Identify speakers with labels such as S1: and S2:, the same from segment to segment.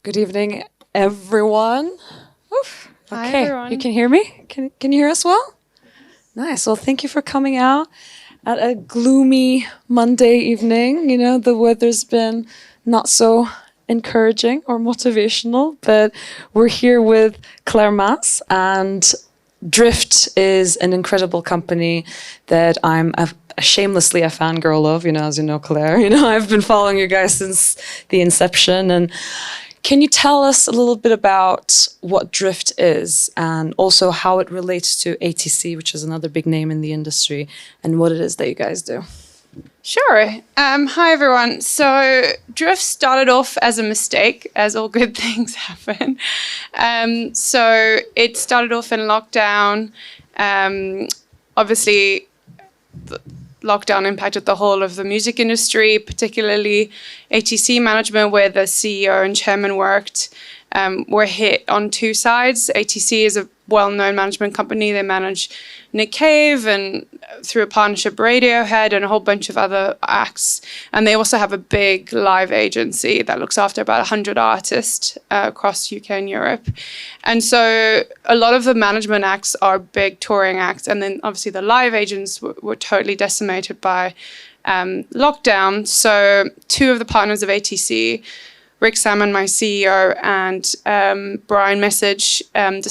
S1: Good evening, everyone. Oof.
S2: Hi,
S1: Okay,
S2: everyone.
S1: you can hear me? Can you hear us well? Nice. Well, thank you for coming out at a gloomy Monday evening. You know, the weather's been not so encouraging or motivational, but we're here with Claire Maas, and Driift is an incredible company that I'm shamelessly a fangirl of, as you know, Claire. I've been following you guys since the inception. And can you tell us a little bit about what Driift is and also how it relates to ATC, which is another big name in the industry, and what it is that you guys do?
S2: Sure. Hi, everyone. So Drift started off as a mistake, as all good things happen. So it started off in lockdown. Obviously, the lockdown impacted the whole of the music industry, particularly ATC management, where the CEO and chairman worked. Were hit on two sides. ATC is a well-known management company. They manage Nick Cave and through a partnership Radiohead and a whole bunch of other acts. And they also have a big live agency that looks after about 100 artists across UK and Europe. And so a lot of the management acts are big touring acts. And then obviously the live agents were totally decimated by lockdown. So two of the partners of ATC, Rick Salmon, my CEO, and Brian Message, who's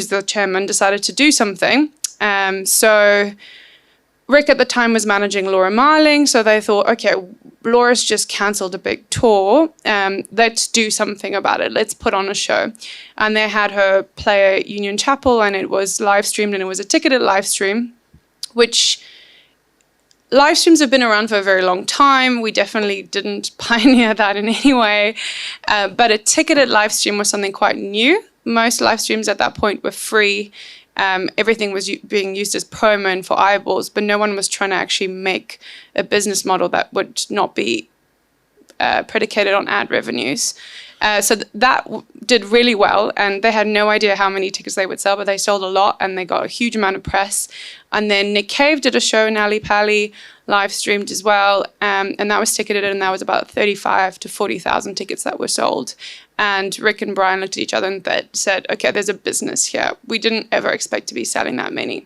S2: the chairman, decided to do something. So Rick at the time was managing Laura Marling, so they thought, okay, Laura's just cancelled a big tour. Let's do something about it. Let's put on a show. And they had her play at Union Chapel, and it was live streamed, and it was a ticketed live stream, which live streams have been around for a very long time. We definitely didn't pioneer that in any way. But a ticketed live stream was something quite new. Most live streams at that point were free. Everything was being used as promo and for eyeballs, but no one was trying to actually make a business model that would not be predicated on ad revenues. So that did really well, and they had no idea how many tickets they would sell, but they sold a lot, and they got a huge amount of press. And then Nick Cave did a show, Nally Pally, live streamed as well, and that was ticketed, and that was about 35 to 40,000 tickets that were sold. And Rick and Brian looked at each other and said, okay, there's a business here. We didn't ever expect to be selling that many.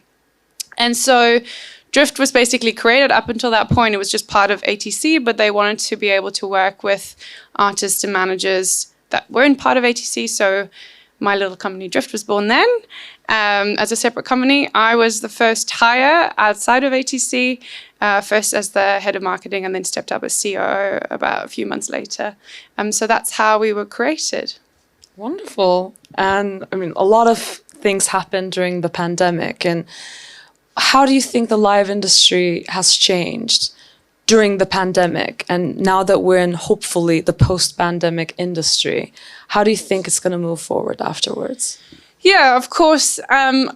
S2: And so Drift was basically created. Up until that point, it was just part of ATC, but they wanted to be able to work with artists and managers that weren't part of ATC. So my little company Drift was born then as a separate company. I was the first hire outside of ATC, first as the head of marketing, and then stepped up as COO about a few months later. So that's how we were created.
S1: Wonderful. And I mean, a lot of things happened during the pandemic. And how do you think the live industry has changed during the pandemic? And now that we're in, hopefully, the post-pandemic industry, how do you think it's going to move forward afterwards?
S2: Yeah, of course. No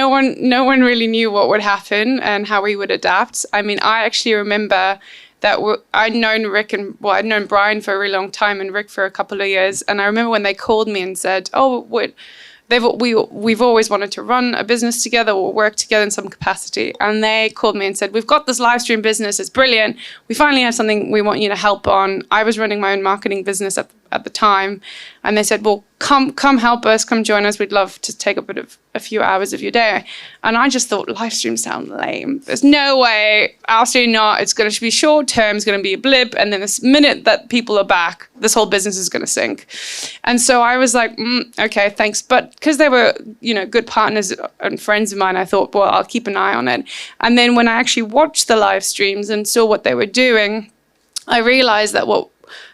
S2: one really knew what would happen and how we would adapt. I mean, I actually remember that I'd known Brian for a really long time and Rick for a couple of years. And I remember when they called me and said, "Oh, we've always wanted to run a business together or work together in some capacity." And they called me and said, "We've got this live stream business. It's brilliant. We finally have something we want you to help on." I was running my own marketing business at the time. And they said, "Well, come help us, come join us. We'd love to take a few hours of your day." And I just thought, live streams sound lame. There's no way, absolutely not. It's going to be short term, it's going to be a blip. And then the minute that people are back, this whole business is going to sink. And so I was like, okay, thanks. But because they were, good partners and friends of mine, I thought, well, I'll keep an eye on it. And then when I actually watched the live streams and saw what they were doing, I realized that what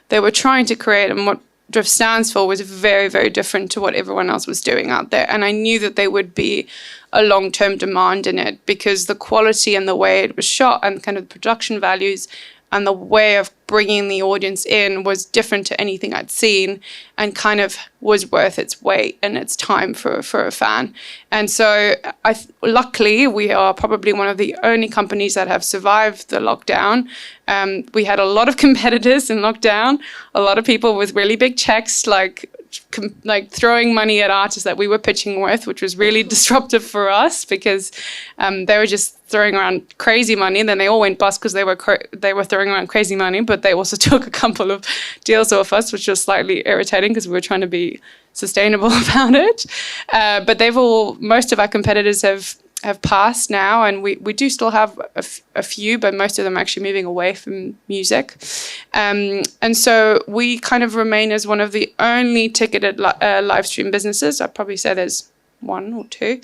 S2: they were trying to create and what Drift stands for was very, very different to what everyone else was doing out there. And I knew that there would be a long-term demand in it because the quality and the way it was shot and kind of the production values and the way of bringing the audience in was different to anything I'd seen and kind of was worth its weight and its time for a fan. And so luckily, we are probably one of the only companies that have survived the lockdown. We had a lot of competitors in lockdown, a lot of people with really big checks, like like throwing money at artists that we were pitching with, which was really disruptive for us because they were just throwing around crazy money, and then they all went bust because they were throwing around crazy money, but they also took a couple of deals off us, which was slightly irritating because we were trying to be sustainable about it. But most of our competitors have passed now, and we do still have a few, but most of them are actually moving away from music. And so we kind of remain as one of the only ticketed live stream businesses. I'd probably say there's one or two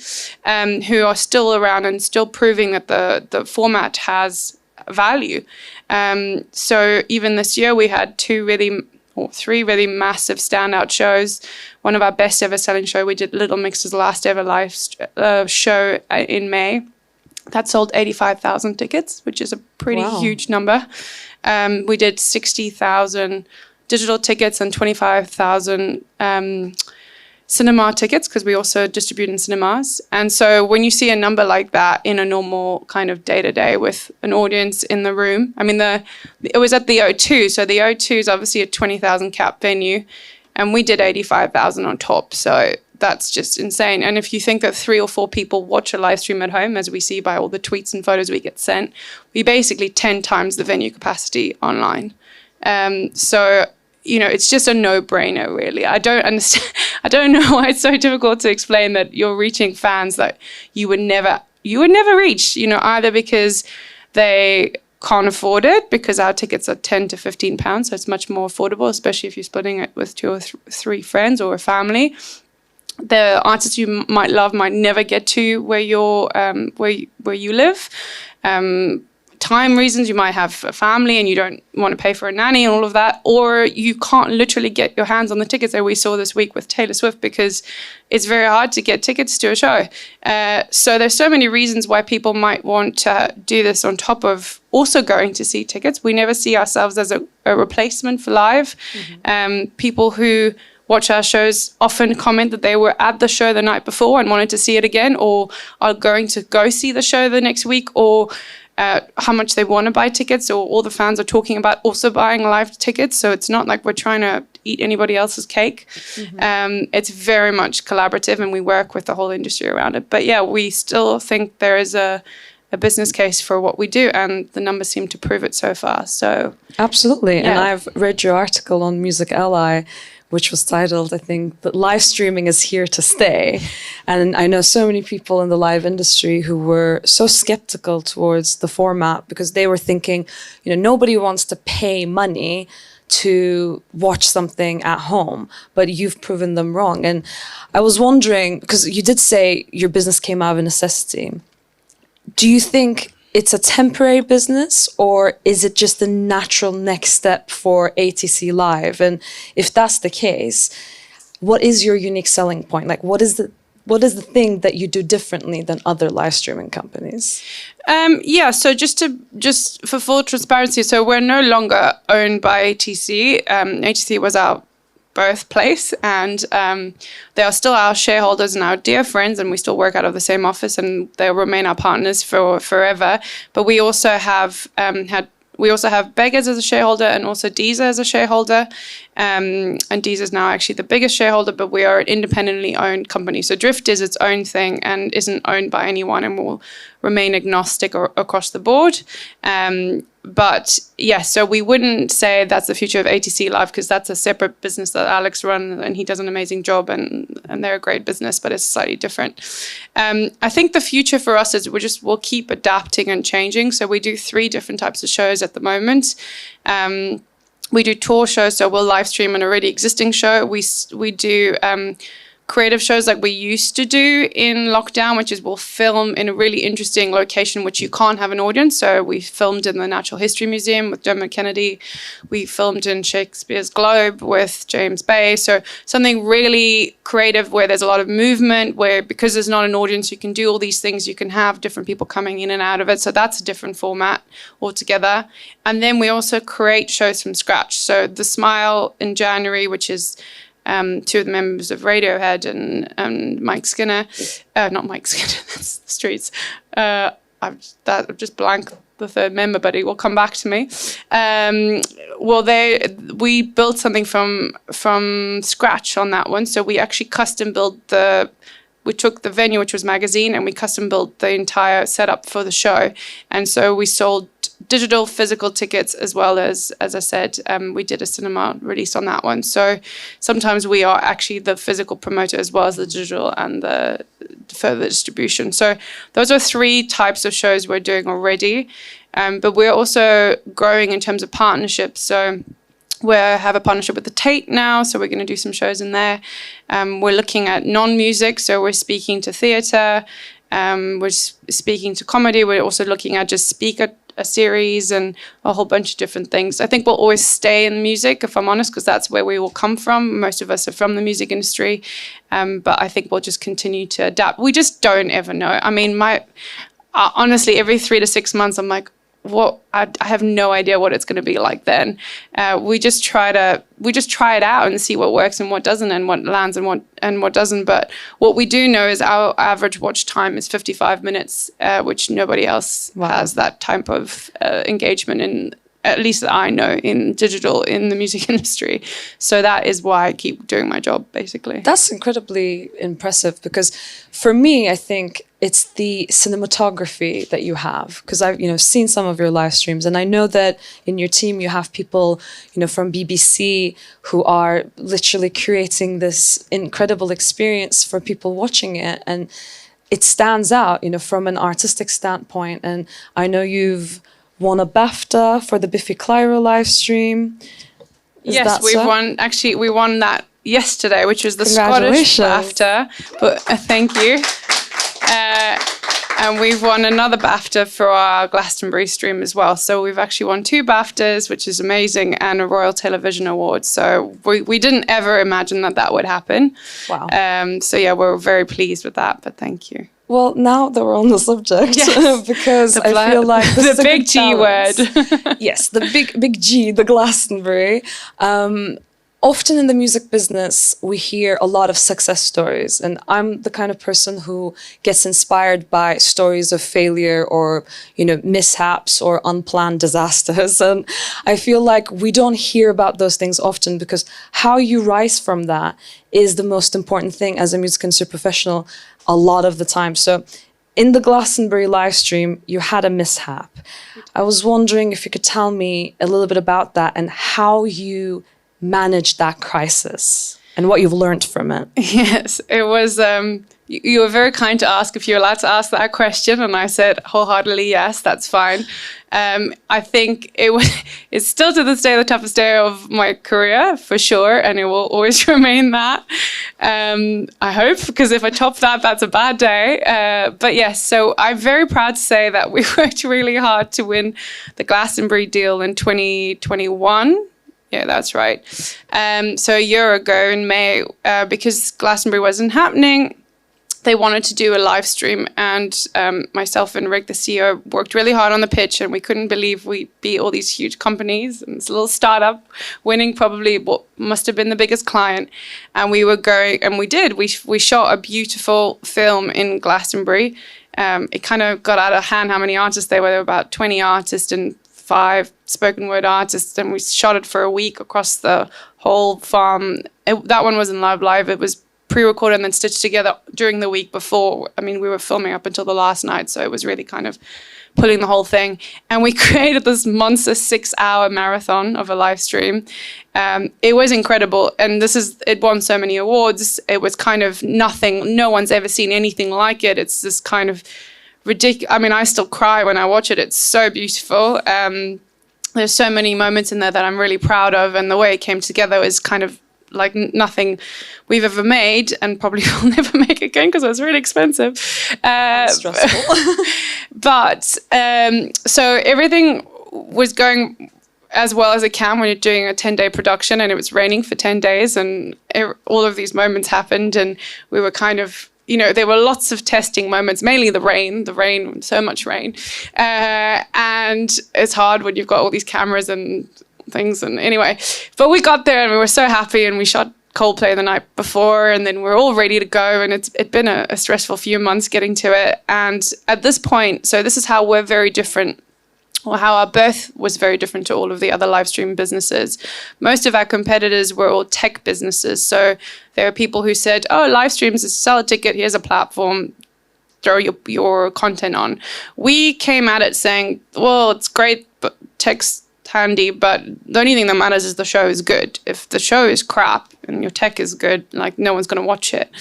S2: who are still around and still proving that the format has value. So even this year we had three really massive standout shows. One of our best ever selling show, we did Little Mix's last ever live show in May. That sold 85,000 tickets, which is a pretty huge number. We did 60,000 digital tickets and 25,000 cinema tickets, because we also distribute in cinemas. And so when you see a number like that in a normal kind of day-to-day with an audience in the room, I mean, it was at the O2, so the O2 is obviously a 20,000 cap venue, and we did 85,000 on top. So that's just insane. And if you think that 3 or 4 people watch a live stream at home, as we see by all the tweets and photos we get sent, we basically 10 times the venue capacity online. So it's just a no-brainer, really. I don't understand. I don't know why it's so difficult to explain that you're reaching fans that you would never reach, either because they can't afford it, because our tickets are 10 to 15 pounds, so it's much more affordable, especially if you're splitting it with 2 or 3 friends or a family. The artists you might love might never get to where you live. Time reasons, you might have a family and you don't want to pay for a nanny and all of that, or you can't literally get your hands on the tickets that we saw this week with Taylor Swift, because it's very hard to get tickets to a show. So there's so many reasons why people might want to do this on top of also going to see tickets. We never see ourselves as a replacement for live. People who watch our shows often comment that they were at the show the night before and wanted to see it again, or are going to go see the show the next week, or how much they want to buy tickets, or all the fans are talking about also buying live tickets. So it's not like we're trying to eat anybody else's cake. It's very much collaborative, and we work with the whole industry around it. But yeah, we still think there is a business case for what we do, and the numbers seem to prove it so far. So
S1: absolutely. Yeah. And I've read your article on Music Ally, which was titled, I think, that live streaming is here to stay. And I know so many people in the live industry who were so skeptical towards the format, because they were thinking, nobody wants to pay money to watch something at home, but you've proven them wrong. And I was wondering, because you did say your business came out of necessity. Do you think it's a temporary business, or is it just the natural next step for ATC Live? And if that's the case, what is your unique selling point? Like, what is the thing that you do differently than other live streaming companies? So just for full transparency, so we're no longer owned by ATC. ATC was our birthplace, and they are still our shareholders and our dear friends, and we still work out of the same office, and they'll remain our partners for forever. But we also have Beggars as a shareholder, and also Deezer as a shareholder. And Deezer is now actually the biggest shareholder, but we are an independently owned company. So Driift is its own thing and isn't owned by anyone, and will remain agnostic across the board. But yes, so we wouldn't say that's the future of ATC Live, because that's a separate business that Alex runs, and he does an amazing job, and they're a great business, but it's slightly different. I think the future for us is we'll keep adapting and changing. So we do 3 different types of shows at the moment. We do tour shows, so we'll live stream an already existing show. We do creative shows like we used to do in lockdown, which is we'll film in a really interesting location which you can't have an audience. So we filmed in the Natural History Museum with Dermot Kennedy. We filmed in Shakespeare's Globe with James Bay. So something really creative where there's a lot of movement, where because there's not an audience, you can do all these things. You can have different people coming in and out of it. So that's a different format altogether. And then we also create shows from scratch. So The Smile in January, which is 2 of the members of Radiohead and Mike Skinner, not Mike Skinner, that's the Streets. I've just blanked
S2: the third member, but he will come back to me. We built something from scratch on that one. So we actually custom built we took the venue, which was Magazine, and we custom built the entire setup for the show. And so we sold digital, physical tickets, as well as I said, we did a cinema release on that one. So sometimes we are actually the physical promoter as well as the digital and the further distribution. So those are 3 types of shows we're doing already. But we're also growing in terms of partnerships. So we have a partnership with the Tate now, so we're going to do some shows in there. We're looking at non-music, so we're speaking to theatre, we're speaking to comedy. We're also looking at just speaker a series and a whole bunch of different things. I think we'll always stay in music, if I'm honest, because that's where we will come from. Most of us are from the music industry, but I think we'll just continue to adapt. We just don't ever know. I mean, honestly, every 3 to 6 months, I'm like, I have no idea what it's going to be like then. We just try it out and see what works and what doesn't, and what lands and what doesn't. But what we do know is our average watch time is 55 minutes, which nobody else has that type of engagement in, at least that I know, in digital, in the music industry. So that is why I keep doing my job, basically.
S1: That's incredibly impressive, because for me, I think it's the cinematography that you have, because I've seen some of your live streams, and I know that in your team you have people from BBC who are literally creating this incredible experience for people watching it, and it stands out from an artistic standpoint. And I know you've won a BAFTA for the Biffy Clyro live stream.
S2: Yes, we won that yesterday, which was the Scottish BAFTA. But thank you. And we've won another BAFTA for our Glastonbury stream as well. So we've actually won 2 BAFTAs, which is amazing, and a Royal Television Award. So we didn't ever imagine that would happen.
S1: Wow.
S2: So yeah, we're very pleased with that, but thank you.
S1: Well, now that we're on the subject, yes. Because I feel like this
S2: the
S1: is a
S2: big G word.
S1: Yes, the big G, the Glastonbury. Often in the music business, we hear a lot of success stories, and I'm the kind of person who gets inspired by stories of failure or, mishaps or unplanned disasters. And I feel like we don't hear about those things often, because how you rise from that is the most important thing as a music industry professional a lot of the time. So in the Glastonbury live stream, you had a mishap. I was wondering if you could tell me a little bit about that and how you manage that crisis and what you've learned from it.
S2: Yes, it was, you were very kind to ask if you're allowed to ask that question, and I said wholeheartedly, yes, that's fine. I think it's still to this day the toughest day of my career, for sure, and it will always remain that. I hope, because if I top that, that's a bad day. But yes, so I'm very proud to say that we worked really hard to win the Glastonbury deal in 2021. Yeah, that's right. So a year ago in May, because Glastonbury wasn't happening, they wanted to do a live stream, and myself and Rick, the CEO, worked really hard on the pitch, and we couldn't believe we beat all these huge companies and this little startup, winning probably what must have been the biggest client. And we were going, and we did. We shot a beautiful film in Glastonbury. It kind of got out of hand how many artists there were. There were about 20 artists and 5 spoken word artists, and we shot it for a week across the whole farm. That one wasn't live. It was pre-recorded and then stitched together during the week before. I mean, we were filming up until the last night, so it was really kind of pulling the whole thing. And we created this monster 6-hour marathon of a live stream. It was incredible, and it won so many awards. It was kind of nothing. No one's ever seen anything like it. It's this kind of ridiculous. I mean, I still cry when I watch it. It's so beautiful. There's so many moments in there that I'm really proud of, and the way it came together is kind of like nothing we've ever made, and probably will never make again because it was really expensive.
S1: Stressful.
S2: But so everything was going as well as it can when you're doing a 10-day production, and it was raining for 10 days, and all of these moments happened, and we were kind of, there were lots of testing moments, mainly the rain, so much rain. And it's hard when you've got all these cameras and things, and anyway, but we got there and we were so happy, and we shot Coldplay the night before, and then we're all ready to go, and it'd been a stressful few months getting to it. And at this point, so this is how we're very different or how our birth was very different to all of the other live stream businesses. Most of our competitors were all tech businesses. So there are people who said, oh, live streams is sell a ticket, here's a platform, throw your content on. We came at it saying, well, it's great, but tech's handy, but the only thing that matters is the show is good. If the show is crap and your tech is good, like no one's going to watch it.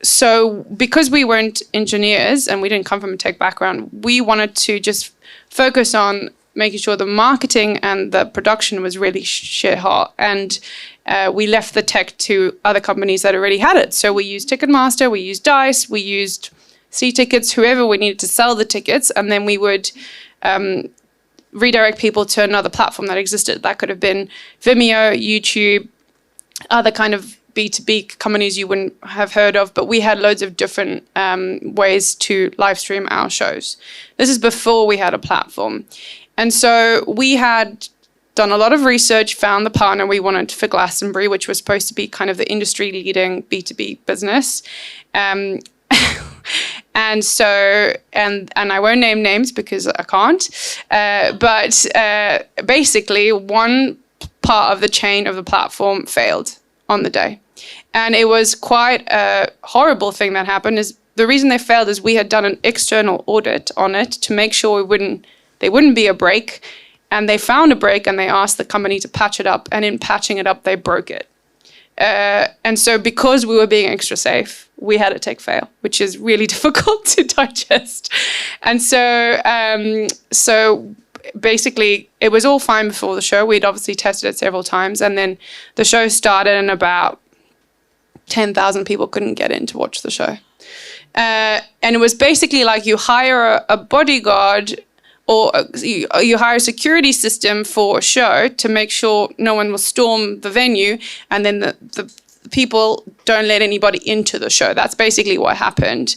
S2: So because we weren't engineers and we didn't come from a tech background, we wanted to just focus on making sure the marketing and the production was really shit hot. And we left the tech to other companies that already had it. So we used Ticketmaster, we used Dice, we used C-Tickets, whoever we needed to sell the tickets. And then we would redirect people to another platform that existed. That could have been Vimeo, YouTube, other kind of B2B companies you wouldn't have heard of, but we had loads of different ways to live stream our shows. This is before we had a platform. And so we had done a lot of research, found the partner we wanted for Glastonbury, which was supposed to be kind of the industry leading B2B business. And so, and I won't name names because I can't, but basically one part of the chain of the platform failed on the day. And it was quite a horrible thing that happened. Is the reason they failed is we had done an external audit on it to make sure there wouldn't be a break. And they found a break and they asked the company to patch it up. And in patching it up, they broke it. And so because we were being extra safe, we had a tech fail, which is really difficult to digest. And so basically it was all fine before the show. We'd obviously tested it several times. And then the show started and about 10,000 people couldn't get in to watch the show. And it was basically like you hire a bodyguard or you hire a security system for a show to make sure no one will storm the venue, and then the people don't let anybody into the show. That's basically what happened.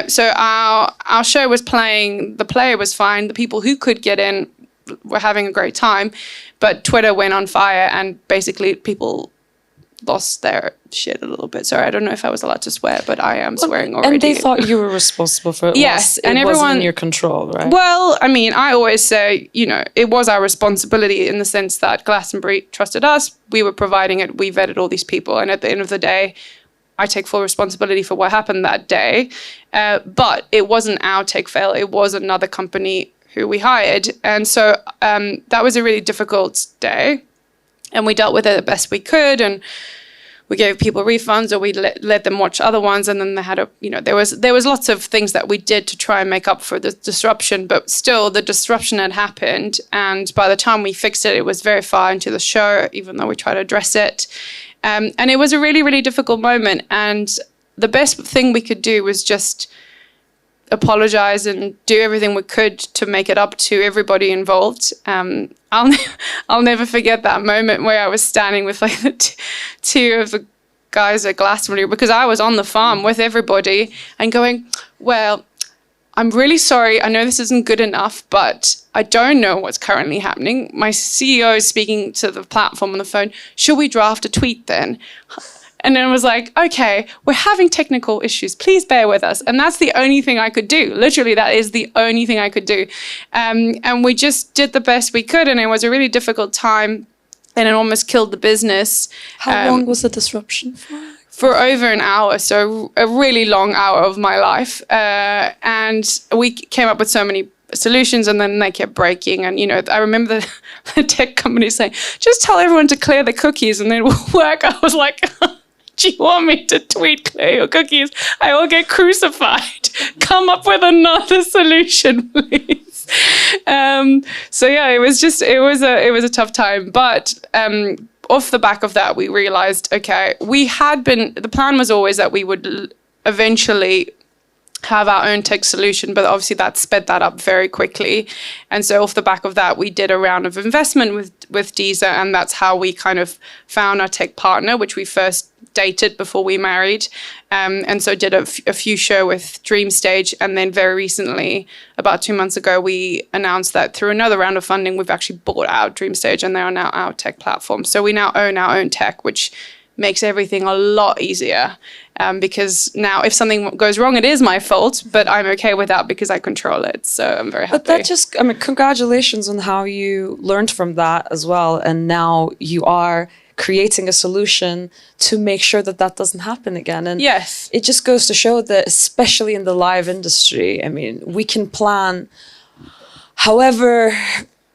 S2: So our show was playing, the player was fine, the people who could get in were having a great time, but Twitter went on fire and basically people lost their shit a little bit. Sorry, I don't know if I was allowed to swear, but I am swearing already.
S1: And they thought you were responsible for it.
S2: Yes,
S1: and everyone wasn't in your control, right?
S2: Well, I mean, I always say, it was our responsibility in the sense that Glastonbury trusted us. We were providing it. We vetted all these people, and at the end of the day, I take full responsibility for what happened that day. But it wasn't our tech fail. It was another company who we hired, and so that was a really difficult day. And we dealt with it the best we could, and we gave people refunds, or we let them watch other ones. And then they had there was lots of things that we did to try and make up for the disruption, but still the disruption had happened. And by the time we fixed it, it was very far into the show, even though we tried to address it. And it was a really, really difficult moment. And the best thing we could do was just apologize and do everything we could to make it up to everybody involved. I'll never forget that moment where I was standing with like two of the guys at Glastonbury, because I was on the farm with everybody and going, well, I'm really sorry. I know this isn't good enough, but I don't know what's currently happening. My CEO is speaking to the platform on the phone. Should we draft a tweet then? And then I was like, okay, we're having technical issues. Please bear with us. And that's the only thing I could do. Literally, that is the only thing I could do. And we just did the best we could. And it was a really difficult time. And it almost killed the business.
S1: How long was the disruption for?
S2: For over an hour. So a really long hour of my life. And we came up with so many solutions, and then they kept breaking. And, I remember the tech company saying, just tell everyone to clear the cookies and then it will work. I was like... Do you want me to tweet clear your cookies? I will get crucified. Come up with another solution, please. So yeah, it was a tough time. But off the back of that, we realized, okay, the plan was always that we would eventually have our own tech solution, but obviously that sped that up very quickly. And so off the back of that, we did a round of investment with Deezer, and that's how we kind of found our tech partner, which we first dated before we married. And so did a few shows with Dreamstage. And then very recently, about 2 months ago, we announced that through another round of funding, we've actually bought out Dreamstage, and they are now our tech platform. So we now own our own tech, which makes everything a lot easier. Because now if something goes wrong, it is my fault, but I'm okay with that because I control it. So I'm very happy.
S1: But that just, I mean, congratulations on how you learned from that as well. And now you are creating a solution to make sure that that doesn't happen again. And
S2: yes,
S1: it just goes to show that, especially in the live industry, I mean, we can plan however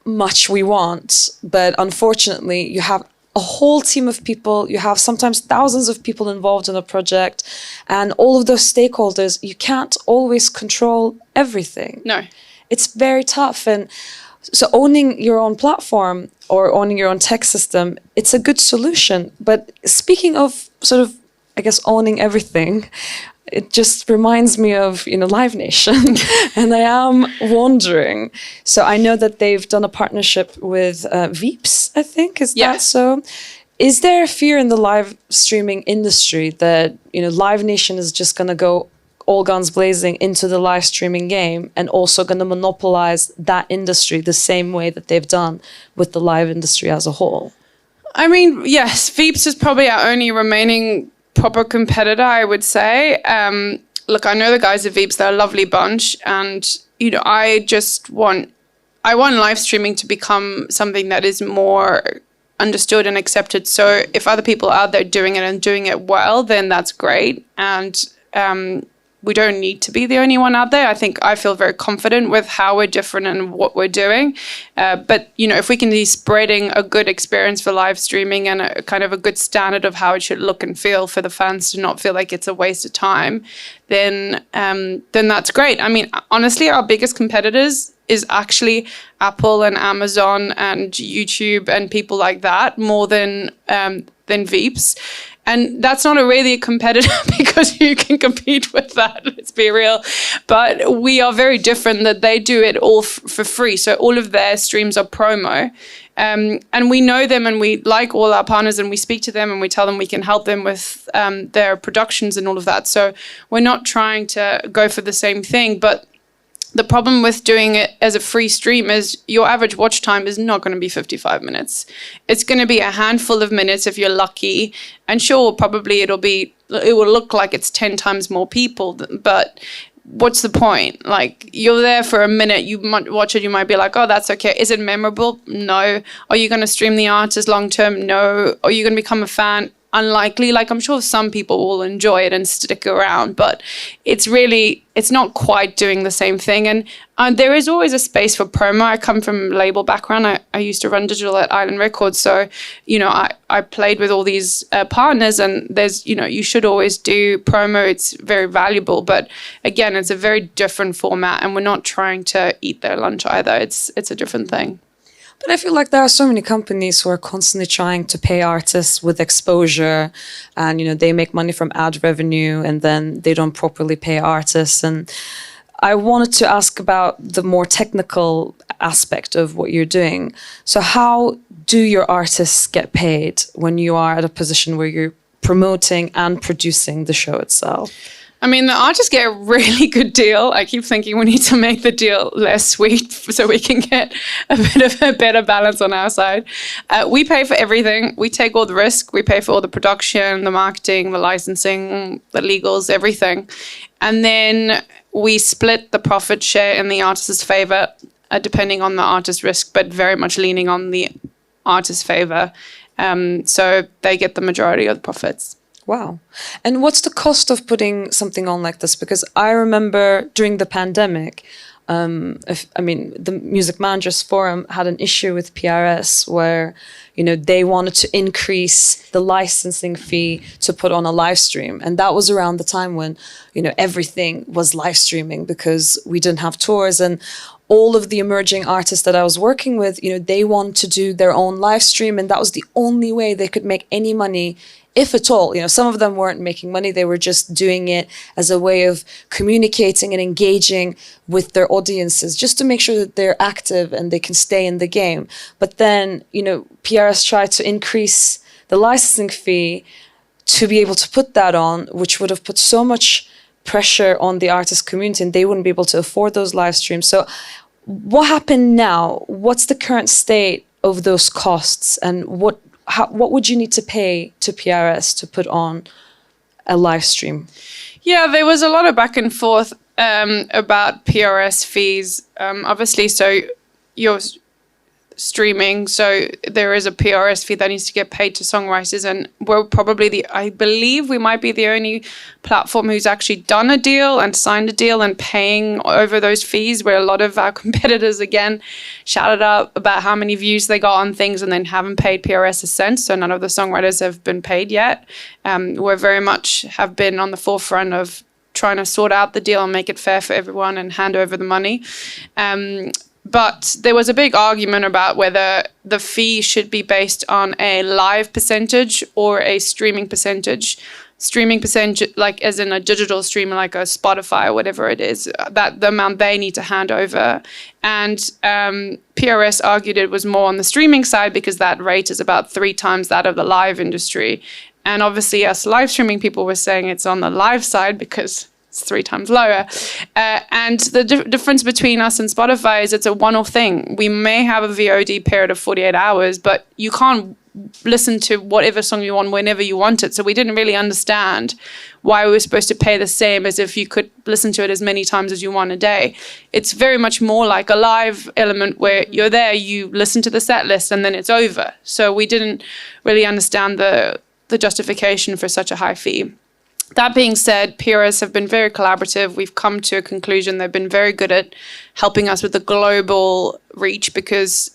S1: much we want, but unfortunately you have a whole team of people, you have sometimes thousands of people involved in a project, and all of those stakeholders, you can't always control everything.
S2: no.
S1: It's very tough. And so owning your own platform or owning your own tech system, it's a good solution. But speaking of sort of, I guess, owning everything, it just reminds me of, Live Nation. And I am wondering, so I know that they've done a partnership with Veeps, I think, is that so? Is there a fear in the live streaming industry that, Live Nation is just going to go all guns blazing into the live streaming game and also going to monopolize that industry the same way that they've done with the live industry as a whole?
S2: I mean, yes, Veeps is probably our only remaining proper competitor, I would say. Look, I know the guys at Veeps, they're a lovely bunch, and I want live streaming to become something that is more understood and accepted. So if other people are out there doing it and doing it well, then that's great. And we don't need to be the only one out there. I feel very confident with how we're different and what we're doing. But, if we can be spreading a good experience for live streaming and a kind of a good standard of how it should look and feel for the fans to not feel like it's a waste of time, then that's great. I mean, honestly, our biggest competitors is actually Apple and Amazon and YouTube and people like that more than Veeps. And that's not really a competitor because you can compete with that, let's be real. But we are very different that they do it all for free. So all of their streams are promo. And we know them and we like all our partners and we speak to them and we tell them we can help them with their productions and all of that. So we're not trying to go for the same thing. But the problem with doing it as a free stream is your average watch time is not going to be 55 minutes. It's going to be a handful of minutes if you're lucky. And sure, probably it will look like it's 10 times more people, but what's the point? Like, you're there for a minute, you might watch it, you might be like, oh, that's okay. Is it memorable? No. Are you going to stream the artist long term? No. Are you going to become a fan? Unlikely. Like, I'm sure some people will enjoy it and stick around, but it's not quite doing the same thing. And there is always a space for promo. I come from label background. I used to run digital at Island Records. So, I played with all these partners, and there's, you should always do promo. It's very valuable. But again, it's a very different format, and we're not trying to eat their lunch either. It's a different thing.
S1: But I feel like there are so many companies who are constantly trying to pay artists with exposure, and they make money from ad revenue and then they don't properly pay artists. And I wanted to ask about the more technical aspect of what you're doing. So how do your artists get paid when you are at a position where you're promoting and producing the show itself?
S2: I mean, the artists get a really good deal. I keep thinking we need to make the deal less sweet so we can get a bit of a better balance on our side. We pay for everything. We take all the risk. We pay for all the production, the marketing, the licensing, the legals, everything. And then we split the profit share in the artist's favor, depending on the artist's risk, but very much leaning on the artist's favor. So they get the majority of the profits.
S1: Wow. And what's the cost of putting something on like this? Because I remember during the pandemic, the Music Managers Forum had an issue with PRS where, they wanted to increase the licensing fee to put on a live stream. And that was around the time when, everything was live streaming because we didn't have tours. And all of the emerging artists that I was working with, they wanted to do their own live stream. And that was the only way they could make any money, if at all. Some of them weren't making money. They were just doing it as a way of communicating and engaging with their audiences, just to make sure that they're active and they can stay in the game. But then, PRS tried to increase the licensing fee to be able to put that on, which would have put so much pressure on the artist community, and they wouldn't be able to afford those live streams. So what happened now? What's the current state of those costs, and what what would you need to pay to PRS to put on a live stream?
S2: Yeah, there was a lot of back and forth about PRS fees. Obviously, so you're streaming, so there is a PRS fee that needs to get paid to songwriters, and we're probably I believe we might be the only platform who's actually done a deal and signed a deal and paying over those fees, where a lot of our competitors, again, shouted up about how many views they got on things and then haven't paid PRS a cent, so none of the songwriters have been paid yet. We're very much have been on the forefront of trying to sort out the deal and make it fair for everyone and hand over the money. But there was a big argument about whether the fee should be based on a live percentage or a streaming percentage. Streaming percentage, like as in a digital streamer, like a Spotify or whatever it is, that the amount they need to hand over. And PRS argued it was more on the streaming side because that rate is about 3 times that of the live industry. And obviously us live streaming people were saying it's on the live side because it's 3 times lower. And the difference between us and Spotify is it's a one-off thing. We may have a VOD period of 48 hours, but you can't listen to whatever song you want whenever you want it. So we didn't really understand why we were supposed to pay the same as if you could listen to it as many times as you want a day. It's very much more like a live element where you're there, you listen to the set list, and then it's over. So we didn't really understand the justification for such a high fee. That being said, PRS have been very collaborative. We've come to a conclusion. They've been very good at helping us with the global reach because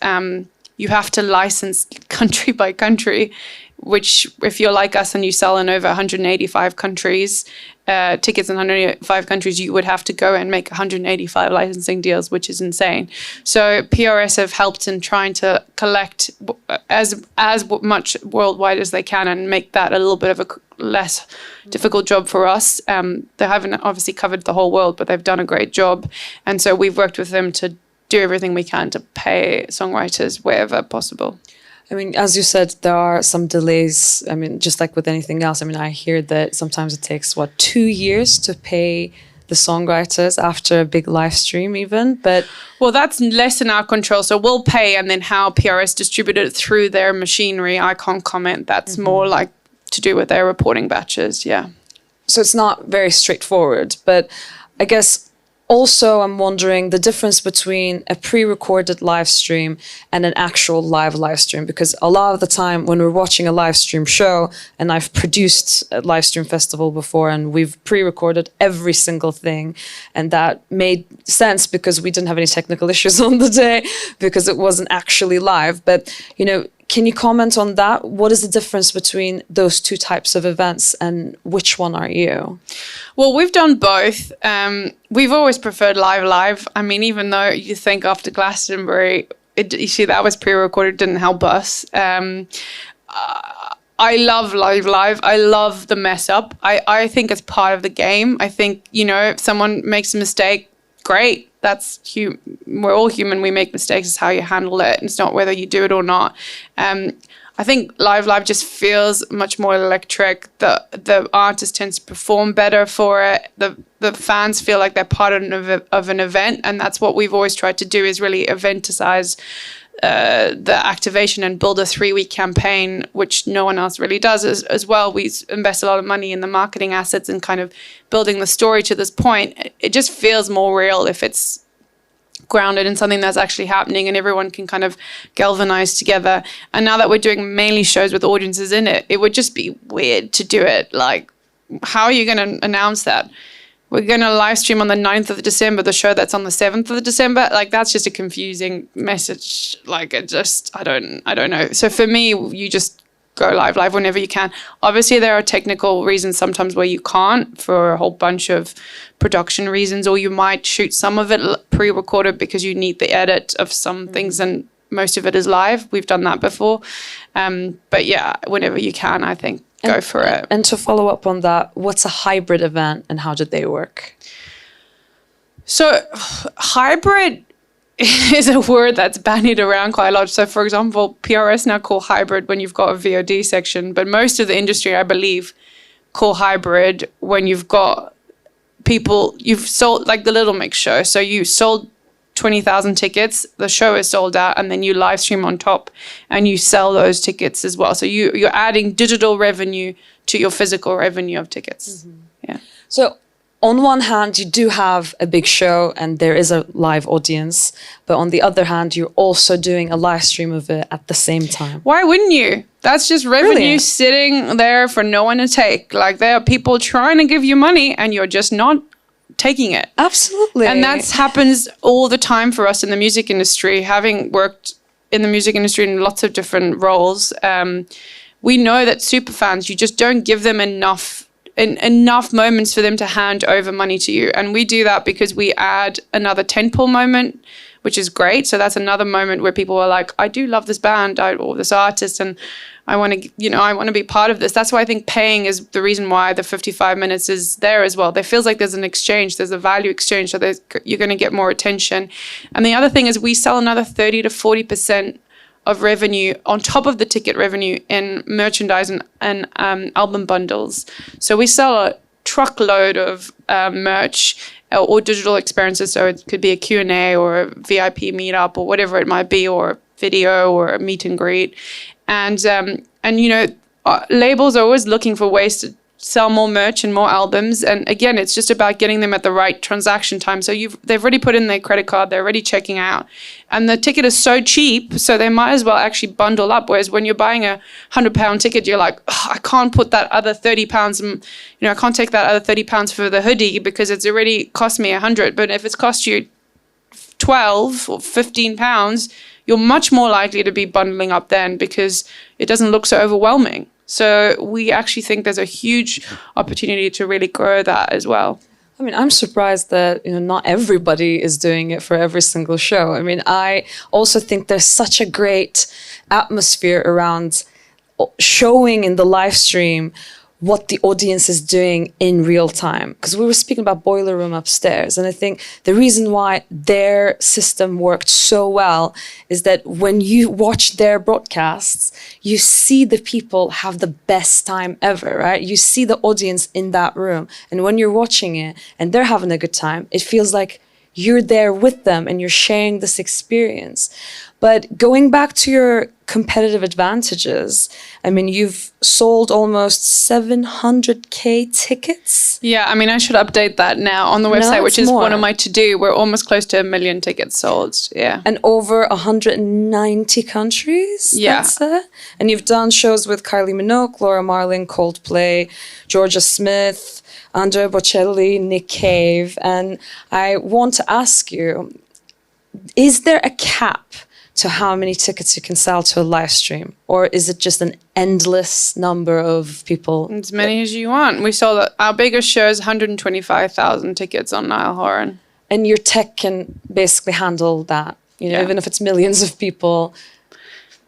S2: you have to license country by country, which if you're like us and you sell in over 185 countries, tickets in 185 countries, you would have to go and make 185 licensing deals, which is insane. So PRS have helped in trying to collect as much worldwide as they can and make that a little bit of a less difficult job for us. They haven't obviously covered the whole world, but they've done a great job. And so we've worked with them to do everything we can to pay songwriters wherever possible.
S1: I mean, as you said, there are some delays. I mean, just like with anything else, I mean, I hear that sometimes it takes, 2 years to pay the songwriters after a big live stream even, but...
S2: Well, that's less in our control. So we'll pay, and then how PRS distribute it through their machinery, I can't comment. That's more like to do with their reporting batches, yeah.
S1: So it's not very straightforward, but I guess also I'm wondering the difference between a pre-recorded live stream and an actual live stream, because a lot of the time when we're watching a live stream show, and I've produced a live stream festival before and we've pre-recorded every single thing, and that made sense because we didn't have any technical issues on the day because it wasn't actually live. But, you know, can you comment on that? What is the difference between those two types of events and which one are you?
S2: Well, we've done both. We've always preferred live. I mean, even though you think after Glastonbury, you see that was pre-recorded, didn't help us. I love live. I love the mess up. I think it's part of the game. I think, you know, if someone makes a mistake, great. That's we're all human. We make mistakes. It's how you handle it. It's not whether you do it or not. I think live just feels much more electric. The artist tends to perform better for it. The fans feel like they're part of an event, and that's what we've always tried to do, is really eventicize the activation and build a 3-week campaign, which no one else really does as well. We invest a lot of money in the marketing assets and kind of building the story to this point. It just feels more real if it's grounded in something that's actually happening and everyone can kind of galvanize together. And now that we're doing mainly shows with audiences in it, it would just be weird to do it. Like, how are you going to announce that? We're going to live stream on the 9th of December, the show that's on the 7th of December. Like, that's just a confusing message. Like, I don't know. So for me, you just go live whenever you can. Obviously, there are technical reasons sometimes where you can't for a whole bunch of production reasons, or you might shoot some of it pre-recorded because you need the edit of some things, and most of it is live. We've done that before. But yeah, whenever you can, I think, go for it.
S1: And to follow up on that, what's a hybrid event and how did they work?
S2: So hybrid is a word that's bandied around quite a lot. So for example, PRS now call hybrid when you've got a VOD section, but most of the industry, I believe, call hybrid when you've got people, you've sold, like the Little Mix show. So you sold 20,000 tickets, the show is sold out, and then you live stream on top and you sell those tickets as well. So you're adding digital revenue to your physical revenue of tickets. Yeah.
S1: So on one hand, you do have a big show and there is a live audience, but on the other hand, you're also doing a live stream of it at the same time.
S2: Why wouldn't you? That's just revenue
S1: Brilliant.
S2: sitting there for no one to take. Like, there are people trying to give you money and you're just not taking it.
S1: Absolutely.
S2: And that happens all the time for us in the music industry. Having worked in the music industry in lots of different roles, we know that super fans, you just don't give them enough moments for them to hand over money to you. And we do that because we add another tentpole moment, which is great. So that's another moment where people are like, I do love this band or this artist, and I want to be part of this. That's why I think paying is the reason why the 55 minutes is there as well. There feels like there's an exchange, there's a value exchange, so you're going to get more attention. And the other thing is we sell another 30 to 40% of revenue on top of the ticket revenue in merchandise and album bundles. So we sell a truckload of merch or digital experiences. So it could be a Q&A or a VIP meetup or whatever it might be, or video or a meet and greet. And labels are always looking for ways to sell more merch and more albums. And again, it's just about getting them at the right transaction time. So they've already put in their credit card, they're already checking out. And the ticket is so cheap, so they might as well actually bundle up. Whereas when you're buying a £100 ticket, you're like, oh, I can't put that other £30 and, I can't take that other £30 for the hoodie because it's already cost me 100. But if it's cost you 12 or 15 pounds, you're much more likely to be bundling up then because it doesn't look so overwhelming. So we actually think there's a huge opportunity to really grow that as well.
S1: I mean, I'm surprised that, not everybody is doing it for every single show. I mean, I also think there's such a great atmosphere around showing in the live stream what the audience is doing in real time. Because we were speaking about Boiler Room upstairs, and I think the reason why their system worked so well is that when you watch their broadcasts, you see the people have the best time ever, right? You see the audience in that room, and when you're watching it and they're having a good time, it feels like you're there with them and you're sharing this experience. But going back to your competitive advantages, I mean, you've sold almost 700K tickets.
S2: Yeah, I mean, I should update that now on the website, which is one of my to-do. We're almost close to 1 million tickets sold, yeah.
S1: And over 190 countries,
S2: yeah.
S1: That's it. And you've done shows with Kylie Minogue, Laura Marling, Coldplay, Georgia Smith, Andrea Bocelli, Nick Cave. And I want to ask you, is there a cap to how many tickets you can sell to a live stream? Or is it just an endless number of people?
S2: As many as you want. We sold our biggest show is 125,000 tickets on Niall Horan.
S1: And your tech can basically handle that, even if it's millions of people.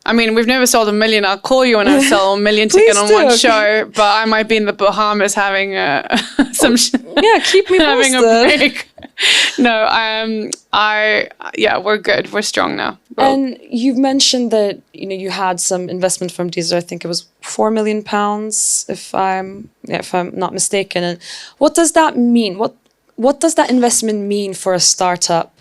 S2: I mean, we've never sold 1 million. I'll call you when I sell 1 million tickets on one show, but I might be in the Bahamas having
S1: keep me
S2: having a
S1: posted.
S2: break. No, we're good. We're strong now.
S1: And you've mentioned that you had some investment from Deezer. I think it was £4 million, if I'm not mistaken. And what does that mean? What does that investment mean for a startup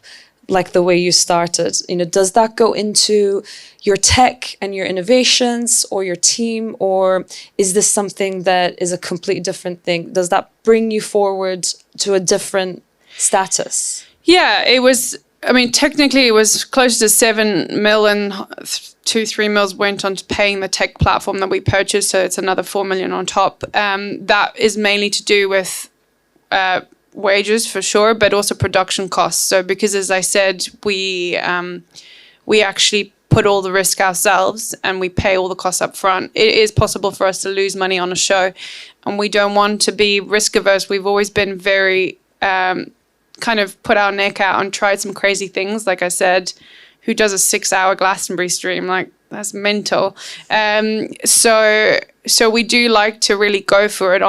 S1: like the way you started? Does that go into your tech and your innovations or your team, or is this something that is a completely different thing? Does that bring you forward to a different status? Yeah,
S2: it was. I mean, technically, it was close to 7 mil, and 2-3 mils went on to paying the tech platform that we purchased. So it's another 4 million on top. That is mainly to do with wages for sure, but also production costs. So because, as I said, we actually put all the risk ourselves and we pay all the costs up front. It is possible for us to lose money on a show, and we don't want to be risk averse. We've always been very kind of put our neck out and tried some crazy things. Like I said, who does a 6-hour Glastonbury stream? Like, that's mental. So we do like to really go for it.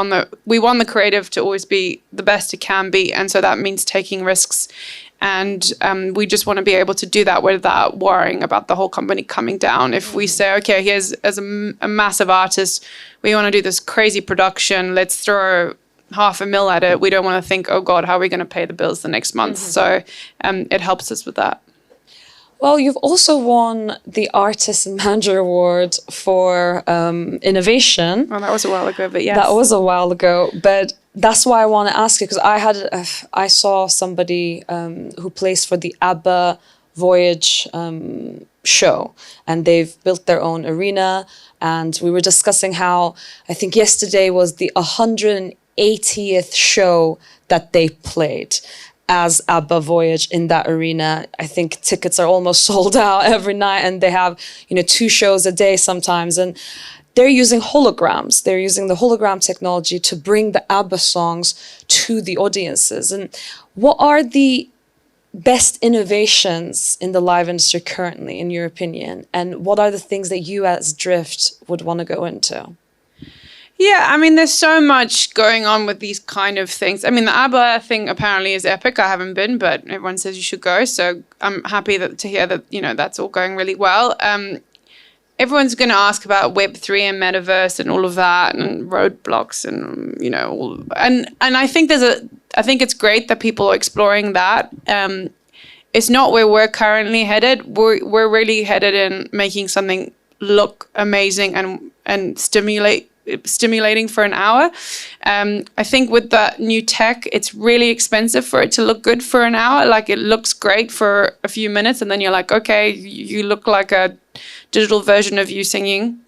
S2: We want the creative to always be the best it can be, and so that means taking risks. And we just want to be able to do that without worrying about the whole company coming down. If we say, okay, here's as a massive artist, we want to do this crazy production, let's throw $500,000 at it, we don't want to think, oh God, how are we going to pay the bills the next month? So it helps us with that.
S1: Well, you've also won the Artist and Manager Award for innovation.
S2: Well, that was a while ago, but yes.
S1: That was a while ago, but that's why I want to ask you, because I saw somebody who placed for the ABBA Voyage show, and they've built their own arena, and we were discussing how I think yesterday was the 180th show that they played as ABBA Voyage in that arena. I think tickets are almost sold out every night, and they have, 2 shows a day sometimes. And they're using holograms. They're using the hologram technology to bring the ABBA songs to the audiences. And what are the best innovations in the live industry currently, in your opinion? And what are the things that you as Driift would want to go into?
S2: Yeah, I mean, there's so much going on with these kind of things. I mean, the ABBA thing apparently is epic. I haven't been, but everyone says you should go. So I'm happy to hear that, that's all going really well. Everyone's going to ask about Web3 and metaverse and all of that, and roadblocks and, and I think I think it's great that people are exploring that. It's not where we're currently headed. We're really headed in making something look amazing and stimulating for an hour. I think with that new tech, it's really expensive for it to look good for an hour. Like, it looks great for a few minutes, and then you're like, okay, you look like a digital version of you singing.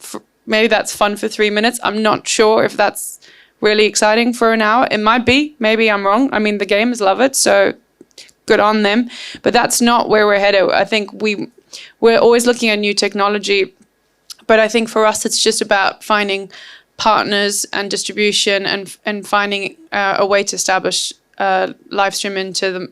S2: Maybe that's fun for 3 minutes. I'm not sure if that's really exciting for an hour. It might be. Maybe I'm wrong. I mean, the gamers love it, so good on them. But that's not where we're headed. I think we're always looking at new technology, but I think for us, it's just about finding partners and distribution and finding a way to establish live stream into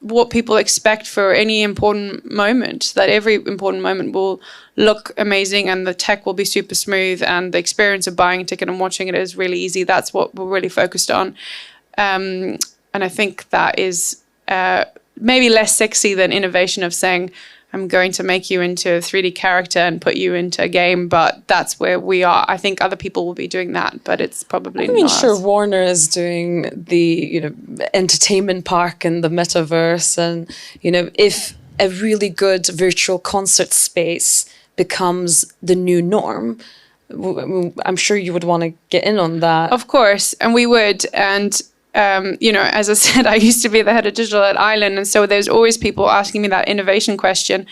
S2: what people expect for any important moment, that every important moment will look amazing and the tech will be super smooth and the experience of buying a ticket and watching it is really easy. That's what we're really focused on. And I think that is maybe less sexy than innovation of saying, I'm going to make you into a 3D character and put you into a game, but that's where we are. I think other people will be doing that, but it's probably not. I mean,
S1: sure, Warner is doing the, entertainment park and the metaverse, and, if a really good virtual concert space becomes the new norm, I'm sure you would want to get in on that.
S2: Of course, and we would, and as I said, I used to be the head of digital at Island, and so there's always people asking me that innovation question.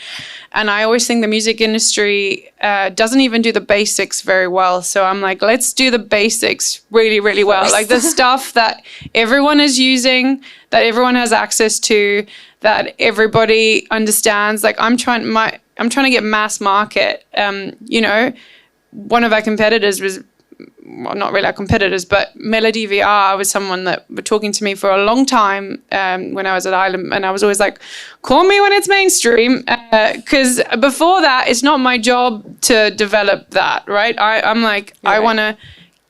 S2: And I always think the music industry doesn't even do the basics very well. So I'm like, let's do the basics really, really well. Like the stuff that everyone is using, that everyone has access to, that everybody understands. Like I'm trying to get mass market. One of our competitors was, well, not really our competitors, but Melody VR was someone that were talking to me for a long time when I was at Island, and I was always like, call me when it's mainstream, because before that, it's not my job to develop that, right? I'm like, I want to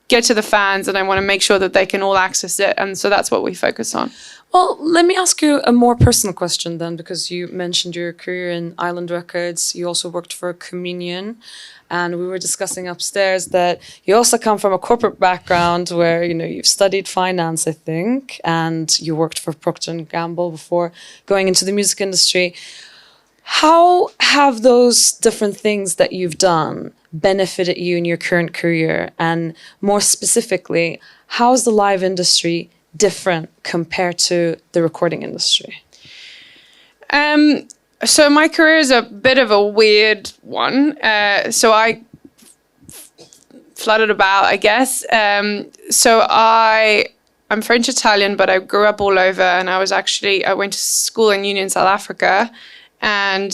S2: get to the fans and I want to make sure that they can all access it, and so that's what we focus on.
S1: Well, let me ask you a more personal question then, because you mentioned your career in Island Records. You also worked for Communion, and we were discussing upstairs that you also come from a corporate background where, you've studied finance, I think, and you worked for Procter & Gamble before going into the music industry. How have those different things that you've done benefited you in your current career? And more specifically, how is the live industry different compared to the recording industry?
S2: So my career is a bit of a weird one. So I fluttered about, I guess. So I'm French Italian, but I grew up all over, and I went to school in Union, South Africa. And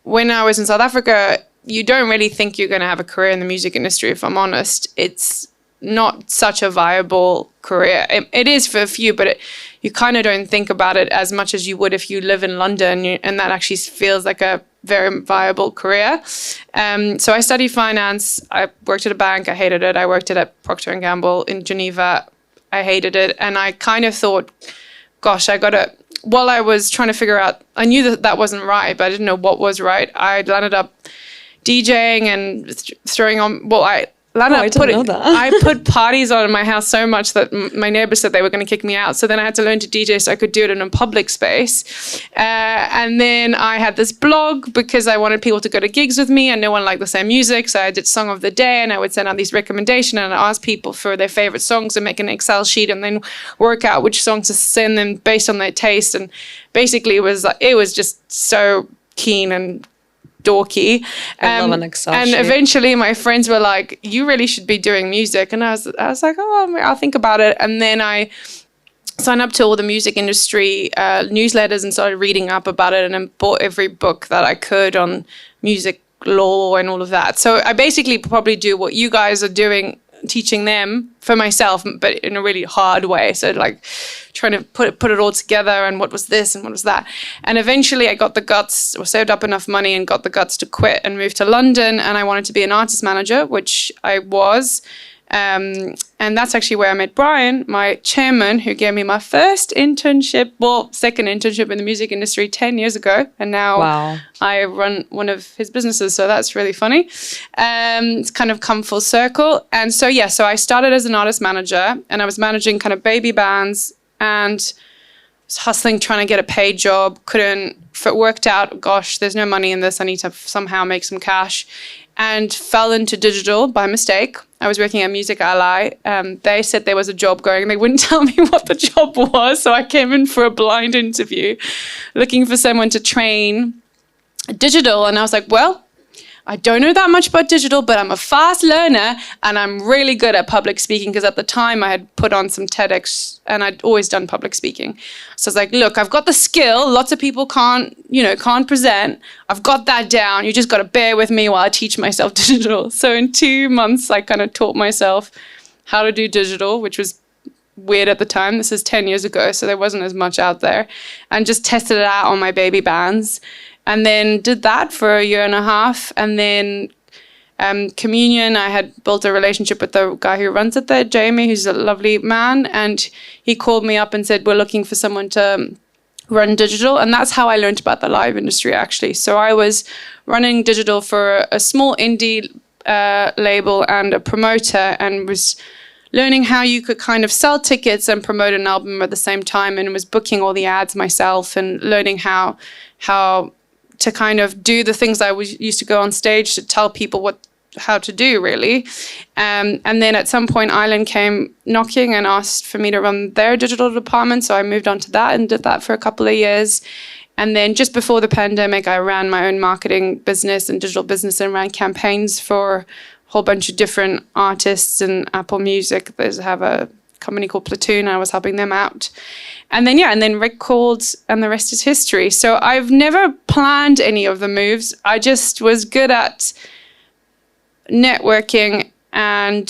S2: when I was in South Africa, you don't really think you're going to have a career in the music industry, if I'm honest. It's not such a viable career. It is for a few, but you kind of don't think about it as much as you would if you live in London, and that actually feels like a very viable career. So I studied finance. I worked at a bank. I hated it. I worked at Procter & Gamble in Geneva. I hated it. And I kind of thought, gosh, while I was trying to figure out, I knew that wasn't right, but I didn't know what was right. I landed up DJing and throwing on, Lana
S1: I didn't know that.
S2: I put parties on in my house so much that my neighbors said they were going to kick me out. So then I had to learn to DJ so I could do it in a public space. And then I had this blog because I wanted people to go to gigs with me and no one liked the same music. So I did Song of the Day and I would send out these recommendations and I asked people for their favorite songs and make an Excel sheet and then work out which songs to send them based on their taste. And basically it was just so keen and dorky.
S1: I love an Excel sheet.
S2: Eventually my friends were like, you really should be doing music. And I was like, oh, I'll think about it. And then I signed up to all the music industry newsletters and started reading up about it and then bought every book that I could on music law and all of that. So I basically probably do what you guys are doing, teaching them for myself, but in a really hard way. So like trying to put it all together and what was this and what was that. And eventually I got the guts or saved up enough money and got the guts to quit and move to London. And I wanted to be an artist manager, which I was. And that's actually where I met Brian, my chairman, who gave me my first internship, second internship in the music industry 10 years ago. And now I run one of his businesses. So that's really funny. It's kind of come full circle. And so, so I started as an artist manager and I was managing kind of baby bands and was hustling, trying to get a paid job. Couldn't, if it worked out, gosh, there's no money in this. I need to somehow make some cash. And fell into digital by mistake. I was working at Music Ally. They said there was a job going. They wouldn't tell me what the job was. So I came in for a blind interview looking for someone to train digital. And I was like, well, I don't know that much about digital, but I'm a fast learner and I'm really good at public speaking because at the time I had put on some TEDx and I'd always done public speaking. So I was like, look, I've got the skill. Lots of people can't present. I've got that down. You just got to bear with me while I teach myself digital. So in 2 months, I kind of taught myself how to do digital, which was weird at the time. This is 10 years ago, so there wasn't as much out there, and just tested it out on my baby bands. And then did that for 1.5 years. And then Communion, I had built a relationship with the guy who runs it there, Jamie, who's a lovely man. And he called me up and said, we're looking for someone to run digital. And that's how I learned about the live industry, actually. So I was running digital for a small indie label and a promoter and was learning how you could kind of sell tickets and promote an album at the same time, and was booking all the ads myself and learning how to kind of do the things I used to go on stage to tell people how to do, really. And then at some point, Island came knocking and asked for me to run their digital department. So I moved on to that and did that for a couple of years. And then just before the pandemic, I ran my own marketing business and digital business and ran campaigns for a whole bunch of different artists and Apple Music. They have a company called Platoon. I was helping them out. And then Rick called and the rest is history. So I've never planned any of the moves. I just was good at networking and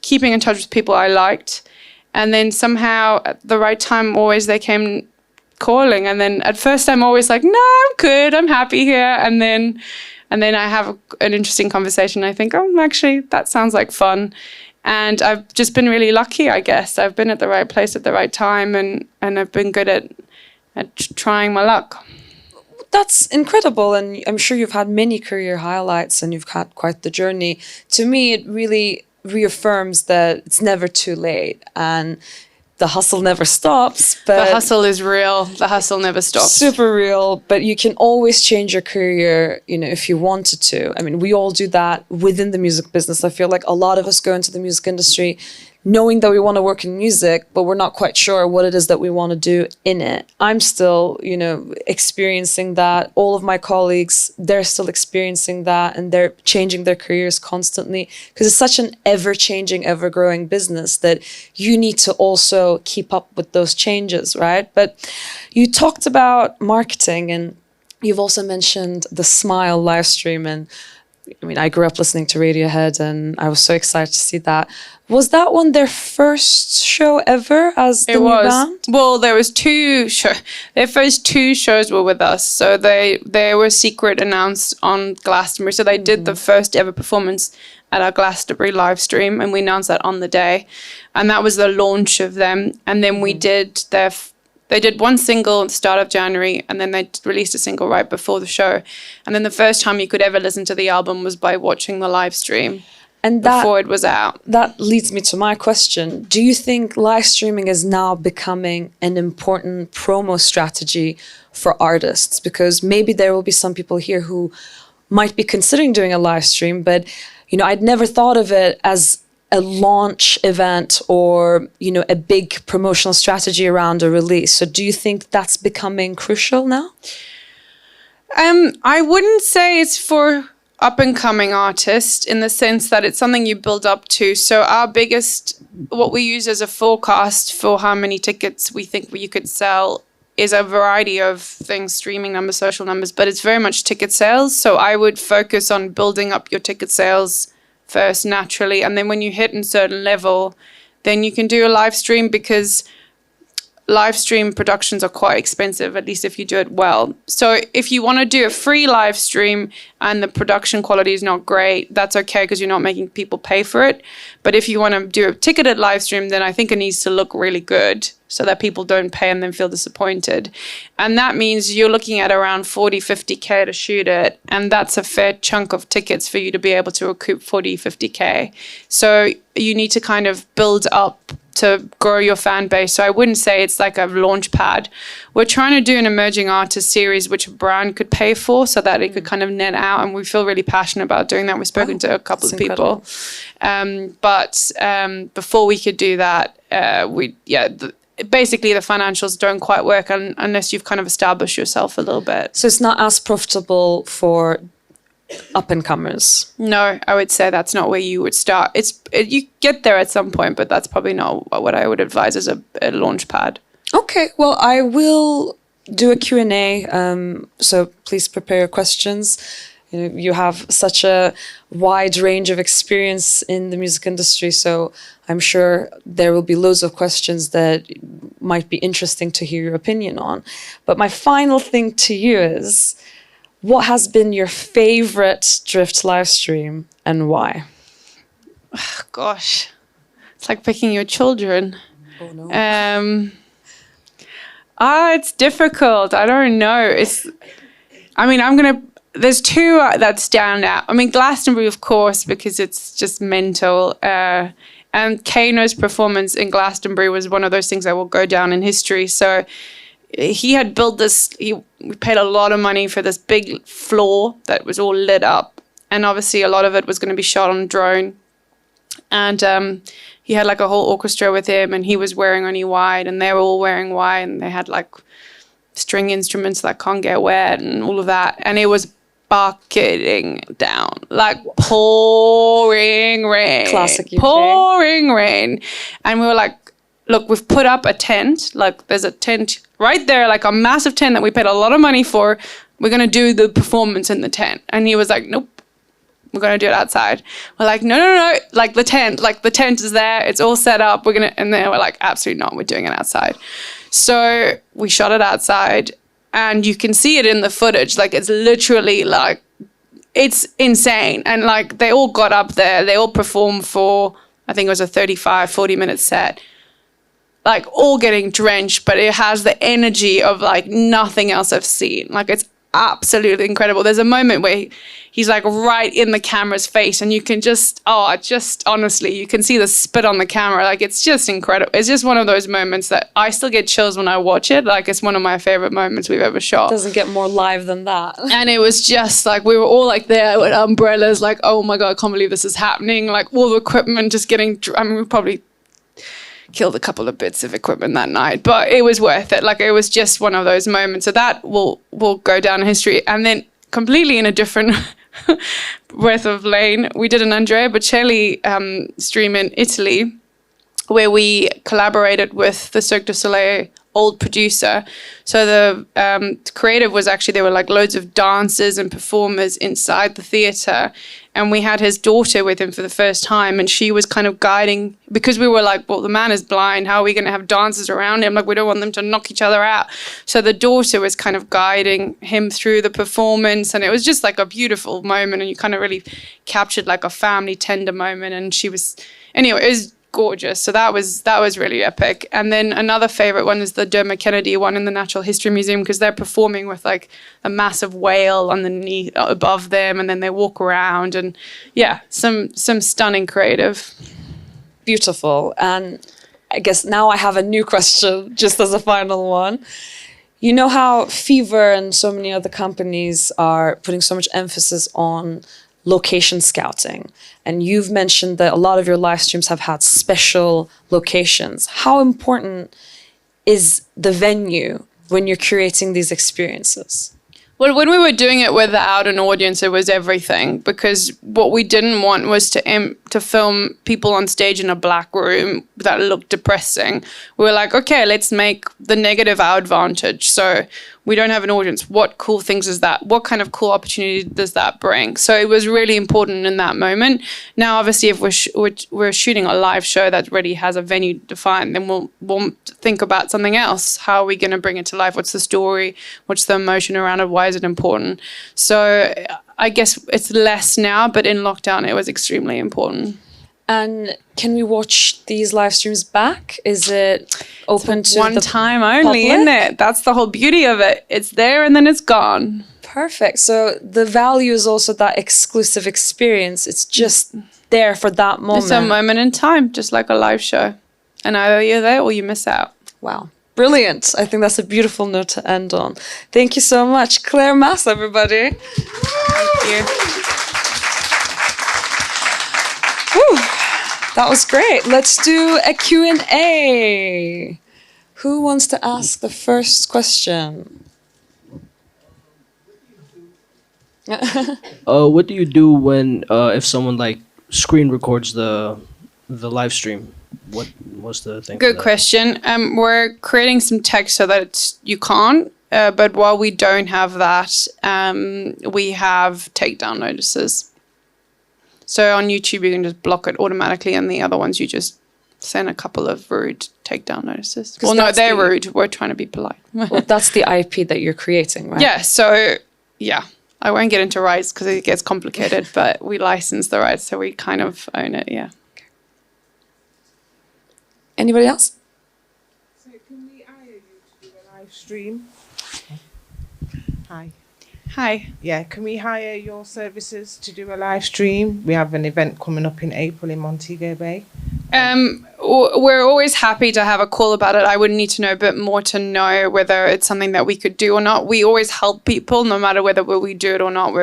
S2: keeping in touch with people I liked. And then somehow at the right time, always they came calling. And then at first I'm always like, no, I'm good. I'm happy here. And then I have an interesting conversation. I think, oh, actually, that sounds like fun. And I've just been really lucky, I guess. I've been at the right place at the right time, and I've been good at trying my luck.
S1: That's incredible, and I'm sure you've had many career highlights and you've had quite the journey. To me, it really reaffirms that it's never too late and the hustle never stops. But
S2: the hustle is real. The hustle never stops.
S1: Super real, but you can always change your career, if you wanted to. I mean, we all do that within the music business. I feel like a lot of us go into the music industry knowing that we want to work in music, but we're not quite sure what it is that we want to do in it. I'm still, experiencing that. All of my colleagues, they're still experiencing that, and they're changing their careers constantly because it's such an ever-changing, ever-growing business that you need to also keep up with those changes, right? But you talked about marketing, and you've also mentioned the Smile live stream. And I mean, I grew up listening to Radiohead, and I was so excited to see that. Was that one their first show ever as the new band?
S2: Well, there was 2 shows. Their first 2 shows were with us. So they were secret announced on Glastonbury. So they did the first ever performance at our Glastonbury live stream, and we announced that on the day. And that was the launch of them. And then we did they did one single at the start of January, and then they released a single right before the show. And then the first time you could ever listen to the album was by watching the live stream.
S1: And
S2: before it was out.
S1: That leads me to my question. Do you think live streaming is now becoming an important promo strategy for artists? Because maybe there will be some people here who might be considering doing a live stream, but I'd never thought of it as a launch event or a big promotional strategy around a release. So do you think that's becoming crucial now?
S2: I wouldn't say it's for up-and-coming artists in the sense that it's something you build up to. So what we use as a forecast for how many tickets we think you could sell is a variety of things, streaming numbers, social numbers, but it's very much ticket sales. So I would focus on building up your ticket sales first naturally. And then when you hit a certain level, then you can do a live stream, because live stream productions are quite expensive, at least if you do it well. So if you want to do a free live stream and the production quality is not great, that's okay, because you're not making people pay for it. But if you want to do a ticketed live stream, then I think it needs to look really good so that people don't pay and then feel disappointed. And that means you're looking at around 40, 50K to shoot it. And that's a fair chunk of tickets for you to be able to recoup 40, 50K. So you need to kind of build up to grow your fan base. So I wouldn't say it's like a launch pad. We're trying to do an emerging artist series which a brand could pay for so that it could kind of net out, and we feel really passionate about doing that. We've spoken to a couple of people. But before we could do that, basically the financials don't quite work unless you've kind of established yourself a little bit.
S1: So it's not as profitable for up-and-comers?
S2: No, I would say that's not where you would start. You get there at some point, but that's probably not what I would advise as a launch pad.
S1: Okay, well, I will do a Q&A, so please prepare your questions. You have such a wide range of experience in the music industry, so I'm sure there will be loads of questions that might be interesting to hear your opinion on. But my final thing to you is, what has been your favorite Driift live stream and why?
S2: Oh, gosh, it's like picking your children.
S1: Oh no.
S2: It's difficult. I don't know. There's two that stand out. Glastonbury, of course, because it's just mental. And Kano's performance in Glastonbury was one of those things that will go down in history. So he had built this, we paid a lot of money for this big floor that was all lit up. And obviously a lot of it was going to be shot on drone. And he had like a whole orchestra with him, and he was wearing only white, and they were all wearing white, and they had like string instruments that can't get wet and all of that. And it was bucketing down, like pouring rain.
S1: Classic UK.
S2: Pouring rain. And we were like, look, we've put up a tent, like there's a tent right there, like a massive tent that we paid a lot of money for. We're going to do the performance in the tent. And he was like, nope, we're going to do it outside. We're like, no, like the tent is there. It's all set up. And then we're like, absolutely not. We're doing it outside. So we shot it outside, and you can see it in the footage. Like, it's literally like, it's insane. And like, they all got up there. They all performed for, I think it was a 35, 40-minute set. Like, all getting drenched, but it has the energy of like nothing else I've seen. Like, it's absolutely incredible. There's a moment where he's like right in the camera's face, and you can just honestly, you can see the spit on the camera. Like, it's just incredible. It's just one of those moments that I still get chills when I watch it. Like, it's one of my favorite moments we've ever shot.
S1: Doesn't get more live than that.
S2: And it was just like, we were all like there with umbrellas, like, oh my God, I can't believe this is happening. Like, all the equipment just getting, we probably killed a couple of bits of equipment that night, but it was worth it. Like, it was just one of those moments. So that will go down in history. And then completely in a different breath of lane, we did an Andrea Bocelli stream in Italy, where we collaborated with the Cirque du Soleil old producer. So the creative was actually, there were like loads of dancers and performers inside the theater. And we had his daughter with him for the first time, and she was kind of guiding, because we were like, well, the man is blind. How are we going to have dancers around him? Like, we don't want them to knock each other out. So the daughter was kind of guiding him through the performance, and it was just like a beautiful moment, and you kind of really captured like a family tender moment. And she was, anyway, it was gorgeous. So that was really epic. And then another favorite one is the Dermot Kennedy one in the Natural History Museum, because they're performing with like a massive whale underneath above them, and then they walk around, and yeah, some stunning creative.
S1: Beautiful. And I guess now I have a new question just as a final one. You know how Fever and so many other companies are putting so much emphasis on location scouting, and you've mentioned that a lot of your live streams have had special locations. How important is the venue when you're curating these experiences?
S2: Well, when we were doing it without an audience, it was everything, because what we didn't want was to film people on stage in a black room that looked depressing. We were like, okay, let's make the negative our advantage. So we don't have an audience. What cool things is that? What kind of cool opportunity does that bring? So it was really important in that moment. Now, obviously, if we're shooting a live show that already has a venue defined, then we'll think about something else. How are we going to bring it to life? What's the story? What's the emotion around it? Why is it important? So I guess it's less now, but in lockdown, it was extremely important.
S1: And can we watch these live streams back? Is it open to
S2: one
S1: the
S2: time only,
S1: public?
S2: isn't it? That's the whole beauty of it. It's there and then it's gone.
S1: Perfect. So the value is also that exclusive experience. It's just there for that moment.
S2: It's a moment in time, just like a live show. And either you're there or you miss out.
S1: Wow. Brilliant. I think that's a beautiful note to end on. Thank you so much. Claire Mass, everybody.
S2: Thank you.
S1: Whew. That was great. Let's do a Q&A. Who wants to ask the first question?
S3: What do you do when if someone like screen records the live stream? What's the thing?
S2: Good question. We're creating some text so that you can't. But while we don't have that, we have takedown notices. So on YouTube, you can just block it automatically, and the other ones you just send a couple of rude takedown notices. Well, no, they're rude. We're trying to be polite.
S1: Well, that's the IP that you're creating, right?
S2: Yeah. So yeah, I won't get into rights because it gets complicated, but we license the rights, so we kind of own it. Yeah.
S1: Anybody else?
S4: So can we hire you to do a live stream? Hi.
S2: Hi.
S4: Yeah, can we hire your services to do a live stream? We have an event coming up in April in Montego Bay.
S2: We're always happy to have a call about it. I would need to know a bit more to know whether it's something that we could do or not. We always help people, no matter whether we do it or not.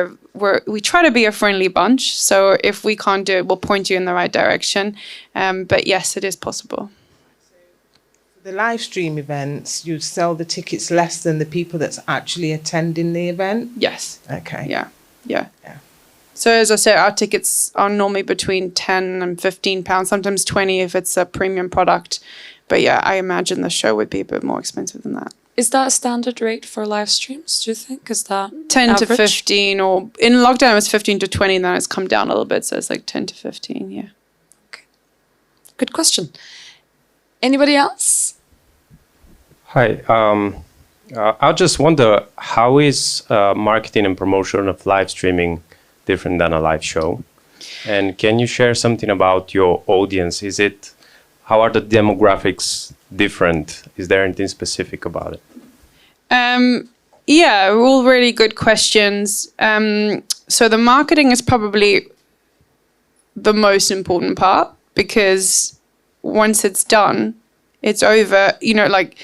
S2: We try to be a friendly bunch. So if we can't do it, we'll point you in the right direction. But yes, it is possible.
S4: The live stream events, you sell the tickets less than the people that's actually attending the event?
S2: Yes.
S4: Okay.
S2: Yeah. So as I said, our tickets are normally between 10 and 15 pounds, sometimes 20 if it's a premium product. But yeah, I imagine the show would be a bit more expensive than that.
S1: Is that a standard rate for live streams, do you think? Is that
S2: 10
S1: average?
S2: to 15, or in lockdown it was 15 to 20, and then it's come down a little bit, so it's like 10 to 15, yeah.
S1: Okay. Good question. Anybody else?
S5: Hi. I just wonder, how is marketing and promotion of live streaming different than a live show? And can you share something about your audience? How are the demographics different? Is there anything specific about it?
S2: Yeah, all really good questions. So the marketing is probably the most important part, because once it's done, it's over. Like,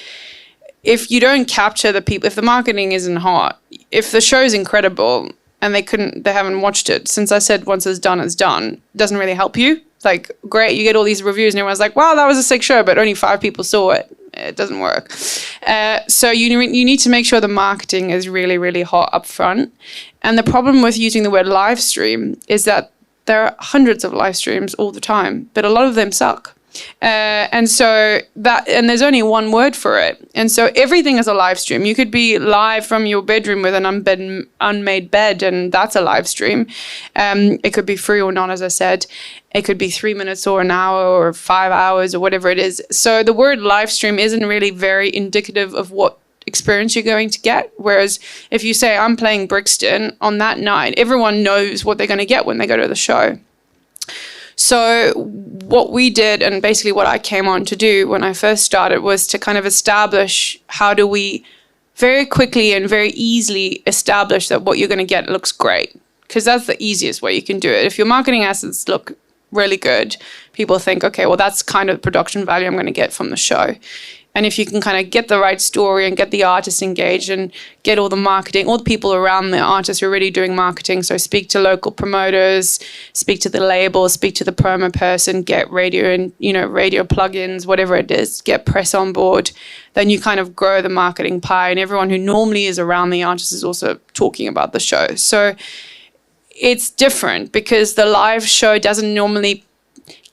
S2: if you don't capture the people, if the marketing isn't hot, if the show's incredible and they haven't watched it, since I said once it's done, it doesn't really help you. Like, great, you get all these reviews and everyone's like, wow, that was a sick show, but only 5 people saw it. It doesn't work. So you need to make sure the marketing is really, really hot up front. And the problem with using the word live stream is that there are hundreds of live streams all the time, but a lot of them suck. And there's only one word for it. And so everything is a live stream. You could be live from your bedroom with an unmade bed, and that's a live stream. It could be free or not, as I said. It could be 3 minutes or an hour or 5 hours or whatever it is. So the word live stream isn't really very indicative of what experience you're going to get. Whereas if you say, I'm playing Brixton on that night, everyone knows what they're going to get when they go to the show. So what we did, and basically what I came on to do when I first started, was to kind of establish how do we very quickly and very easily establish that what you're going to get looks great. Because that's the easiest way you can do it. If your marketing assets look really good, people think, okay, well, that's kind of the production value I'm going to get from the show. And if you can kind of get the right story and get the artist engaged and get all the marketing, all the people around the artist who are already doing marketing, so speak to local promoters, speak to the label, speak to the promo person, get radio and, radio plugins, whatever it is, get press on board, then you kind of grow the marketing pie, and everyone who normally is around the artist is also talking about the show. So it's different because the live show doesn't normally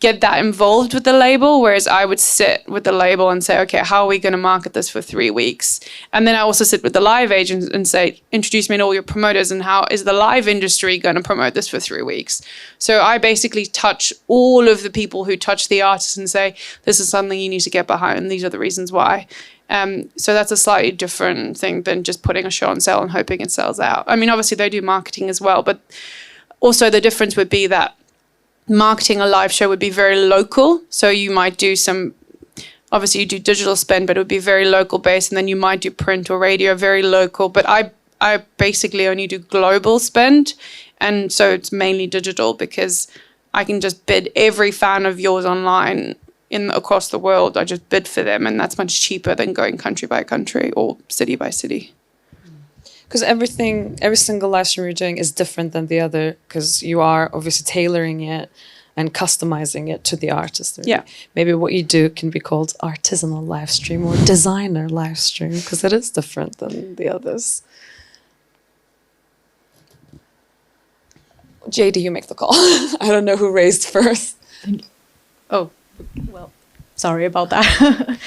S2: get that involved with the label, whereas I would sit with the label and say, okay, how are we going to market this for 3 weeks? And then I also sit with the live agents and say, introduce me to all your promoters, and how is the live industry going to promote this for 3 weeks? So I basically touch all of the people who touch the artist and say, this is something you need to get behind, and these are the reasons why. So that's a slightly different thing than just putting a show on sale and hoping it sells out. I mean, obviously they do marketing as well, but also the difference would be that marketing a live show would be very local. So you might do obviously you do digital spend, but it would be very local based. And then you might do print or radio, very local. But I basically only do global spend. And so it's mainly digital because I can just bid every fan of yours online across the world. I just bid for them. And that's much cheaper than going country by country or city by city.
S1: Because every single live stream you're doing is different than the other, because you are obviously tailoring it and customizing it to the artist.
S2: Yeah.
S1: Maybe what you do can be called artisanal live stream or designer live stream, because it is different than the others. JD, you make the call. I don't know who raised first.
S6: Oh, well, sorry about that.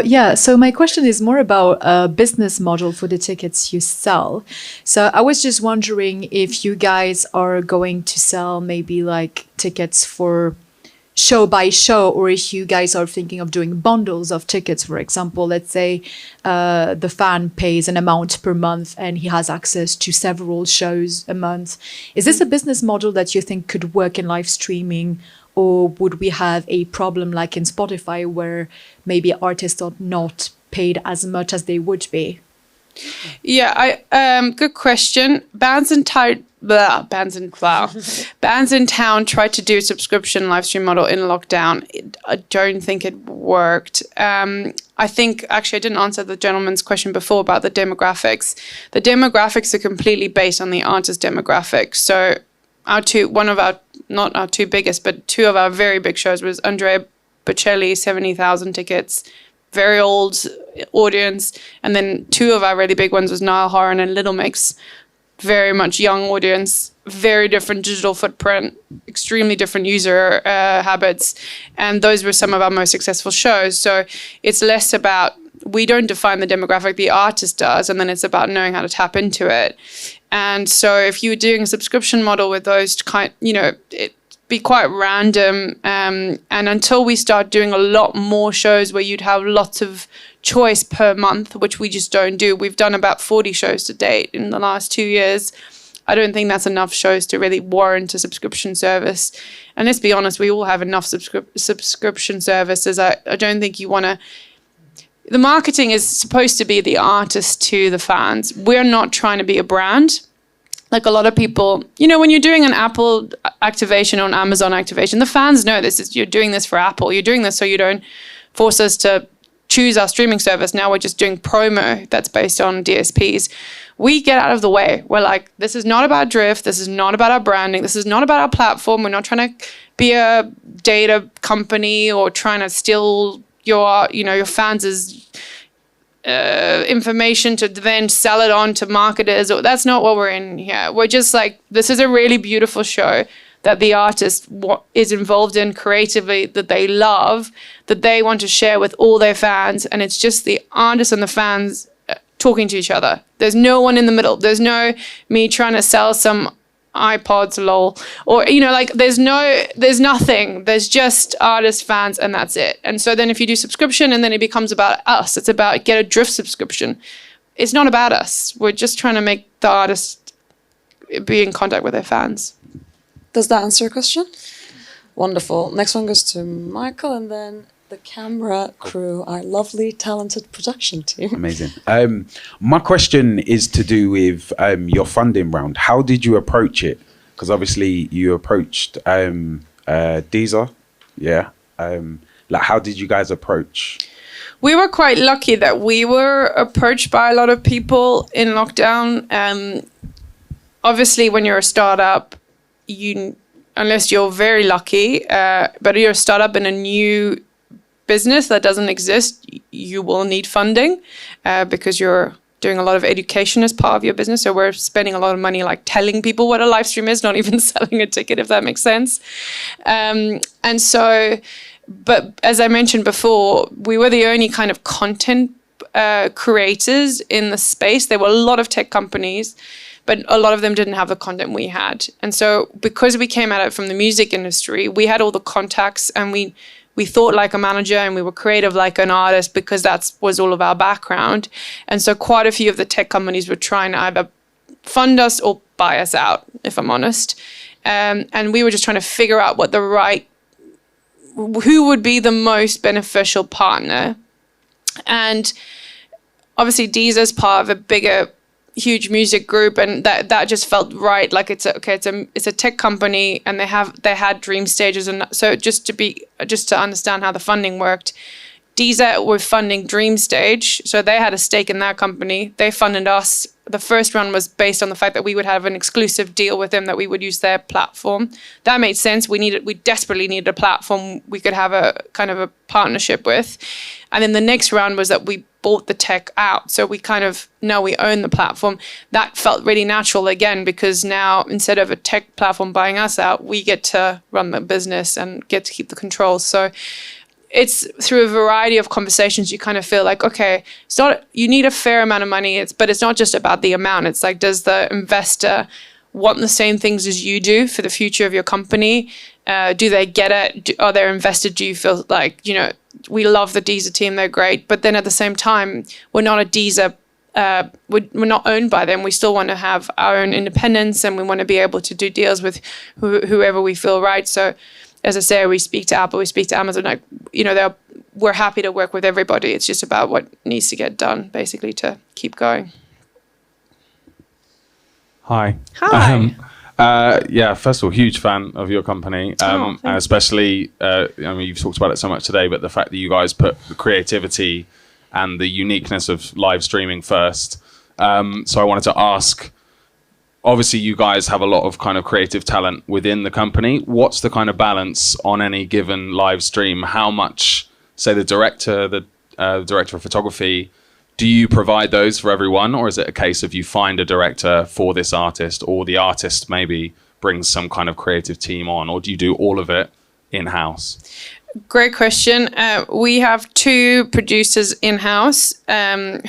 S6: Yeah, so my question is more about a business model for the tickets you sell. So I was just wondering if you guys are going to sell maybe like tickets for show by show, or if you guys are thinking of doing bundles of tickets. For example, let's say the fan pays an amount per month and he has access to several shows a month. Is this a business model that you think could work in live streaming? Or would we have a problem like in Spotify where maybe artists are not paid as much as they would be?
S2: Yeah, good question. Bands in town tried to do a subscription live stream model in lockdown. I don't think it worked. I think, actually, I didn't answer the gentleman's question before about the demographics. The demographics are completely based on the artist demographics. So not our two biggest, but two of our very big shows was Andrea Bocelli, 70,000 tickets, very old audience. And then two of our really big ones was Niall Horan and Little Mix, very much young audience, very different digital footprint, extremely different user habits. And those were some of our most successful shows. So it's less about, we don't define the demographic, the artist does, and then it's about knowing how to tap into it. And so if you were doing a subscription model with those it'd be quite random. And until we start doing a lot more shows where you'd have lots of choice per month, which we just don't do. We've done about 40 shows to date in the last 2 years. I don't think that's enough shows to really warrant a subscription service. And let's be honest, we all have enough subscription services. I don't think you want to... The marketing is supposed to be the artist to the fans. We're not trying to be a brand. Like a lot of people, when you're doing an Apple activation or an Amazon activation, the fans know you're doing this for Apple. You're doing this so you don't force us to choose our streaming service. Now we're just doing promo that's based on DSPs. We get out of the way. We're like, this is not about Driift. This is not about our branding. This is not about our platform. We're not trying to be a data company or trying to steal your fans' information to then sell it on to marketers. That's not what we're in here. We're just like, this is a really beautiful show that the artist is involved in creatively, that they love, that they want to share with all their fans. And it's just the artist and the fans talking to each other. There's no one in the middle. There's no me trying to sell some iPods, lol, or there's nothing. There's just artists, fans, and that's it. And so then if you do subscription, and then it becomes about us, it's about get a Driift subscription. It's not about us. We're just trying to make the artist be in contact with their fans.
S1: Does that answer your question? Wonderful. Next one goes to Michael, and then the camera crew, our lovely, talented production team.
S7: Amazing. My question is to do with your funding round. How did you approach it? Because obviously you approached Deezer. Yeah. Like, how did you guys approach?
S2: We were quite lucky that we were approached by a lot of people in lockdown. Obviously, when you're a startup, unless you're very lucky, but you're a startup in a new business that doesn't exist, you will need funding because you're doing a lot of education as part of your business. So we're spending a lot of money like telling people what a live stream is, not even selling a ticket, if that makes sense. And so, but as I mentioned before, we were the only kind of content creators in the space. There were a lot of tech companies, but a lot of them didn't have the content we had. And so because we came at it from the music industry, we had all the contacts, and we thought like a manager, and we were creative like an artist because that was all of our background. And so quite a few of the tech companies were trying to either fund us or buy us out, if I'm honest. And we were just trying to figure out who would be the most beneficial partner. And obviously Deezer's part of a bigger, huge music group, and that just felt right. Like it's a tech company, and they had dream stages, and so just to understand how the funding worked, Deezer were funding Dream Stage, so they had a stake in that company. They funded us. The first round was based on the fact that we would have an exclusive deal with them, that we would use their platform. That made sense. We desperately needed a platform we could have a kind of a partnership with. And then the next round was that we bought the tech out. So now we own the platform. That felt really natural again, because now instead of a tech platform buying us out, we get to run the business and get to keep the control. So it's through a variety of conversations you kind of feel like, okay, you need a fair amount of money, but it's not just about the amount. It's like, does the investor want the same things as you do for the future of your company? Do they get it? Are they invested? Do you feel like, we love the Deezer team, they're great, but then at the same time, we're not a Deezer, we're not owned by them. We still want to have our own independence, and we want to be able to do deals with whoever we feel right. So as I say, we speak to Apple, we speak to Amazon, we're happy to work with everybody. It's just about what needs to get done, basically, to keep going.
S8: Hi. First of all, huge fan of your company, and especially, you've talked about it so much today, but the fact that you guys put the creativity and the uniqueness of live streaming first. So I wanted to ask, obviously you guys have a lot of kind of creative talent within the company. What's the kind of balance on any given live stream? How much, say, the director of photography, do you provide those for everyone, or is it a case of you find a director for this artist, or the artist maybe brings some kind of creative team on, or do you do all of it in-house?
S2: Great question. We have two producers in-house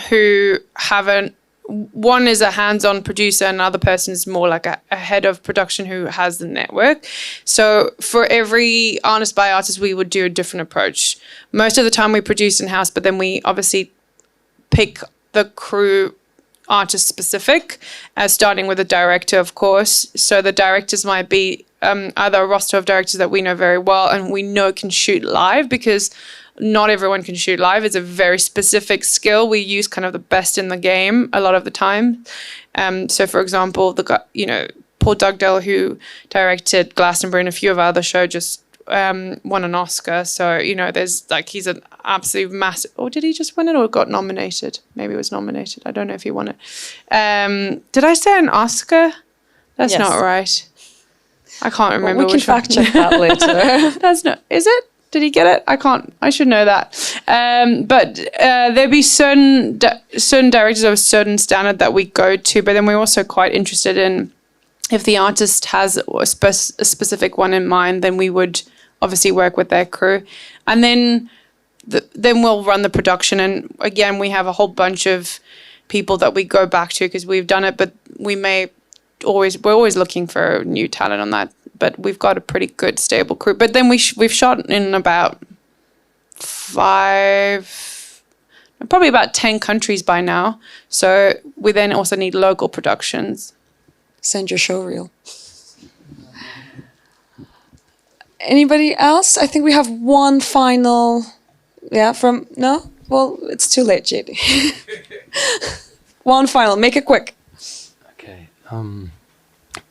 S2: who have one is a hands-on producer, and another person is more like a head of production who has the network. So for every artist by artist, we would do a different approach. Most of the time we produce in-house, but then we obviously pick the crew artist specific, starting with the director, of course. So the directors might be either a roster of directors that we know very well and we know can shoot live, because not everyone can shoot live. It's a very specific skill. We use kind of the best in the game a lot of the time. So for example, Paul Dugdale, who directed Glastonbury and a few of our other shows, just won an Oscar. So, there's he's an absolute massive, or did he just win it or got nominated? Maybe he was nominated. I don't know if he won it. Did I say an Oscar? That's
S1: Yes.
S2: not right. I can't remember.
S1: We can fact check that later.
S2: That's not, is it? Did he get it? I should know that. But there'd be certain directors of a certain standard that we go to, but then we're also quite interested in, if the artist has a specific one in mind, then we would obviously work with their crew. And then we'll run the production. And again, we have a whole bunch of people that we go back to because we've done it, but we're always looking for new talent on that. But we've got a pretty good stable crew. But then we've shot in about probably about 10 countries by now. So we then also need local productions.
S1: Send your show reel. Anybody else? I think we have one final. Yeah, no? Well, it's too late, JD. One final. Make it quick.
S9: Okay.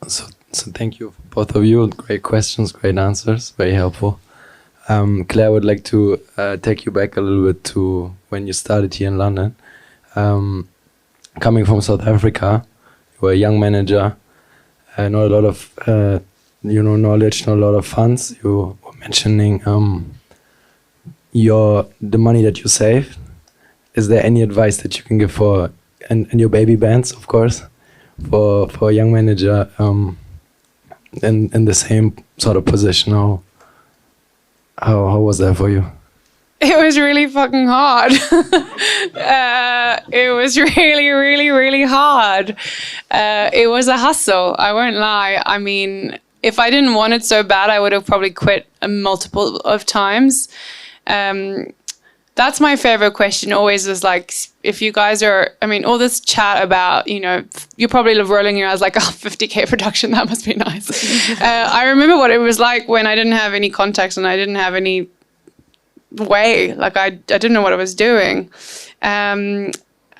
S9: So thank you, both of you. Great questions, great answers, very helpful. Claire, I would like to take you back a little bit to when you started here in London. Coming from South Africa, you were a young manager, not a lot of knowledge, not a lot of funds. You were mentioning the money that you saved. Is there any advice that you can give for and your baby bands, of course, for a young manager in the same sort of position? How was that for you?
S2: It was really fucking hard. It was really, really, really hard. It was a hustle, I won't lie. I mean, if I didn't want it so bad, I would have probably quit multiple of times. That's my favorite question always is like, if you guys are, I mean, all this chat about, you're probably rolling your eyes like, 50K production, that must be nice. I remember what it was like when I didn't have any contacts and I didn't have any way, like I didn't know what I was doing.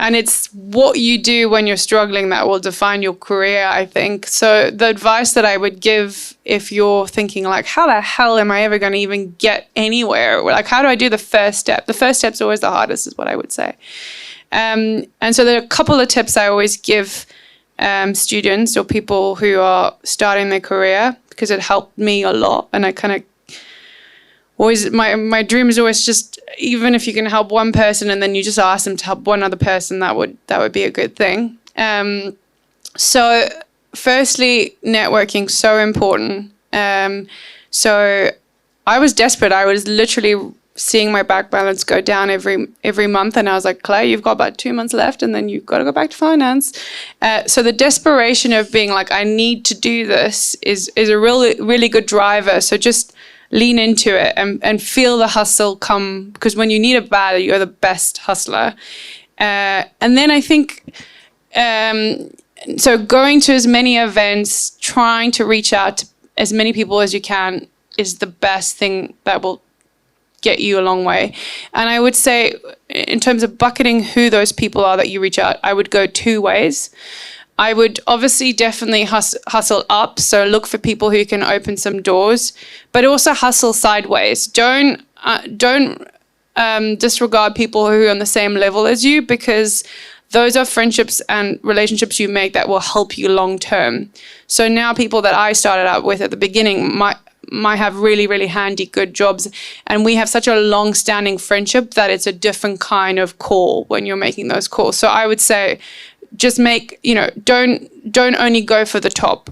S2: And it's what you do when you're struggling that will define your career, I think. So the advice that I would give if you're thinking like, how the hell am I ever going to even get anywhere? Like, how do I do the first step? The first step's always the hardest is what I would say. And so there are a couple of tips I always give students or people who are starting their career because it helped me a lot. And I kind of always, my dream is always just, even if you can help one person and then you just ask them to help one other person, that would be a good thing. So firstly, networking, so important. So I was desperate. I was literally seeing my bank balance go down every month. And I was like, Claire, you've got about 2 months left and then you've got to go back to finance. So the desperation of being like, I need to do this is a really, really good driver. So just lean into it and feel the hustle come, because when you need it bad, you're the best hustler. And then I think, so going to as many events, trying to reach out to as many people as you can is the best thing that will get you a long way. And I would say in terms of bucketing who those people are that you reach out, I would go 2 ways. I would obviously definitely hustle up. So look for people who can open some doors, but also hustle sideways. Don't disregard people who are on the same level as you, because those are friendships and relationships you make that will help you long term. So now people that I started out with at the beginning might have really, really handy, good jobs. And we have such a long-standing friendship that it's a different kind of call when you're making those calls. So I would say, just make, don't only go for the top.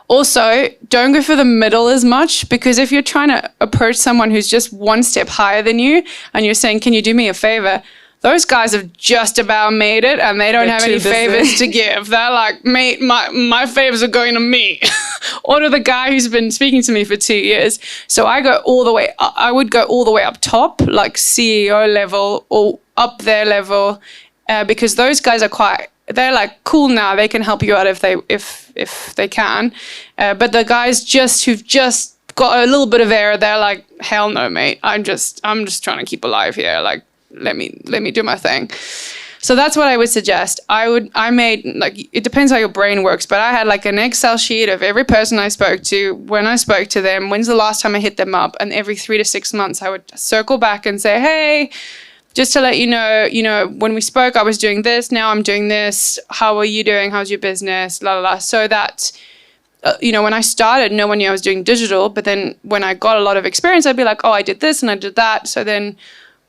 S2: Also, don't go for the middle as much, because if you're trying to approach someone who's just one step higher than you and you're saying, can you do me a favor? Those guys have just about made it and they don't have any favors to give. They're like, mate, my favors are going to me. Or to the guy who's been speaking to me for 2 years. So I go all the way up. I would go all the way up top, like CEO level or up their level. Because those guys they're like cool now. They can help you out if they can. But the guys who've just got a little bit of air, they're like, hell no, mate. I'm just trying to keep alive here. Like, let me do my thing. So that's what I would suggest. I made, like, it depends how your brain works, but I had like an Excel sheet of every person I spoke to, when I spoke to them, when's the last time I hit them up, and every 3 to 6 months I would circle back and say, hey, just to let you know, when we spoke, I was doing this. Now I'm doing this. How are you doing? How's your business? La la la. So that, when I started, no one knew I was doing digital. But then when I got a lot of experience, I'd be like, oh, I did this and I did that. So then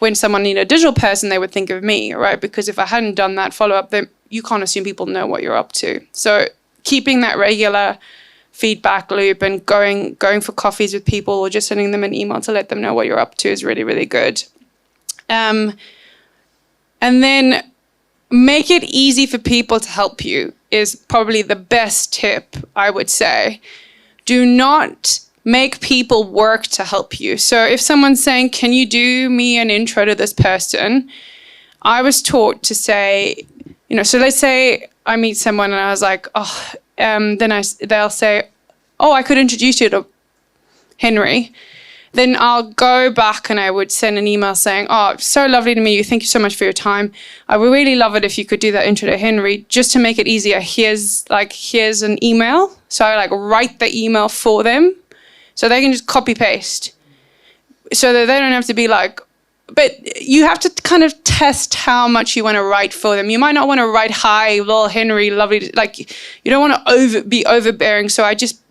S2: when someone needed a digital person, they would think of me, right? Because if I hadn't done that follow-up, then you can't assume people know what you're up to. So keeping that regular feedback loop and going for coffees with people or just sending them an email to let them know what you're up to is really, really good. And then make it easy for people to help you is probably the best tip, I would say. Do not make people work to help you. So if someone's saying, can you do me an intro to this person? I was taught to say, so let's say I meet someone and I was like, they'll say, oh, I could introduce you to Henry, then I'll go back and I would send an email saying, oh, so lovely to meet you. Thank you so much for your time. I would really love it if you could do that intro to Henry. Just to make it easier, here's an email. So I like write the email for them so they can just copy paste so that they don't have to be like, but you have to kind of test how much you want to write for them. You might not want to write, hi, little Henry, lovely. Like, you don't want to be overbearing. So I just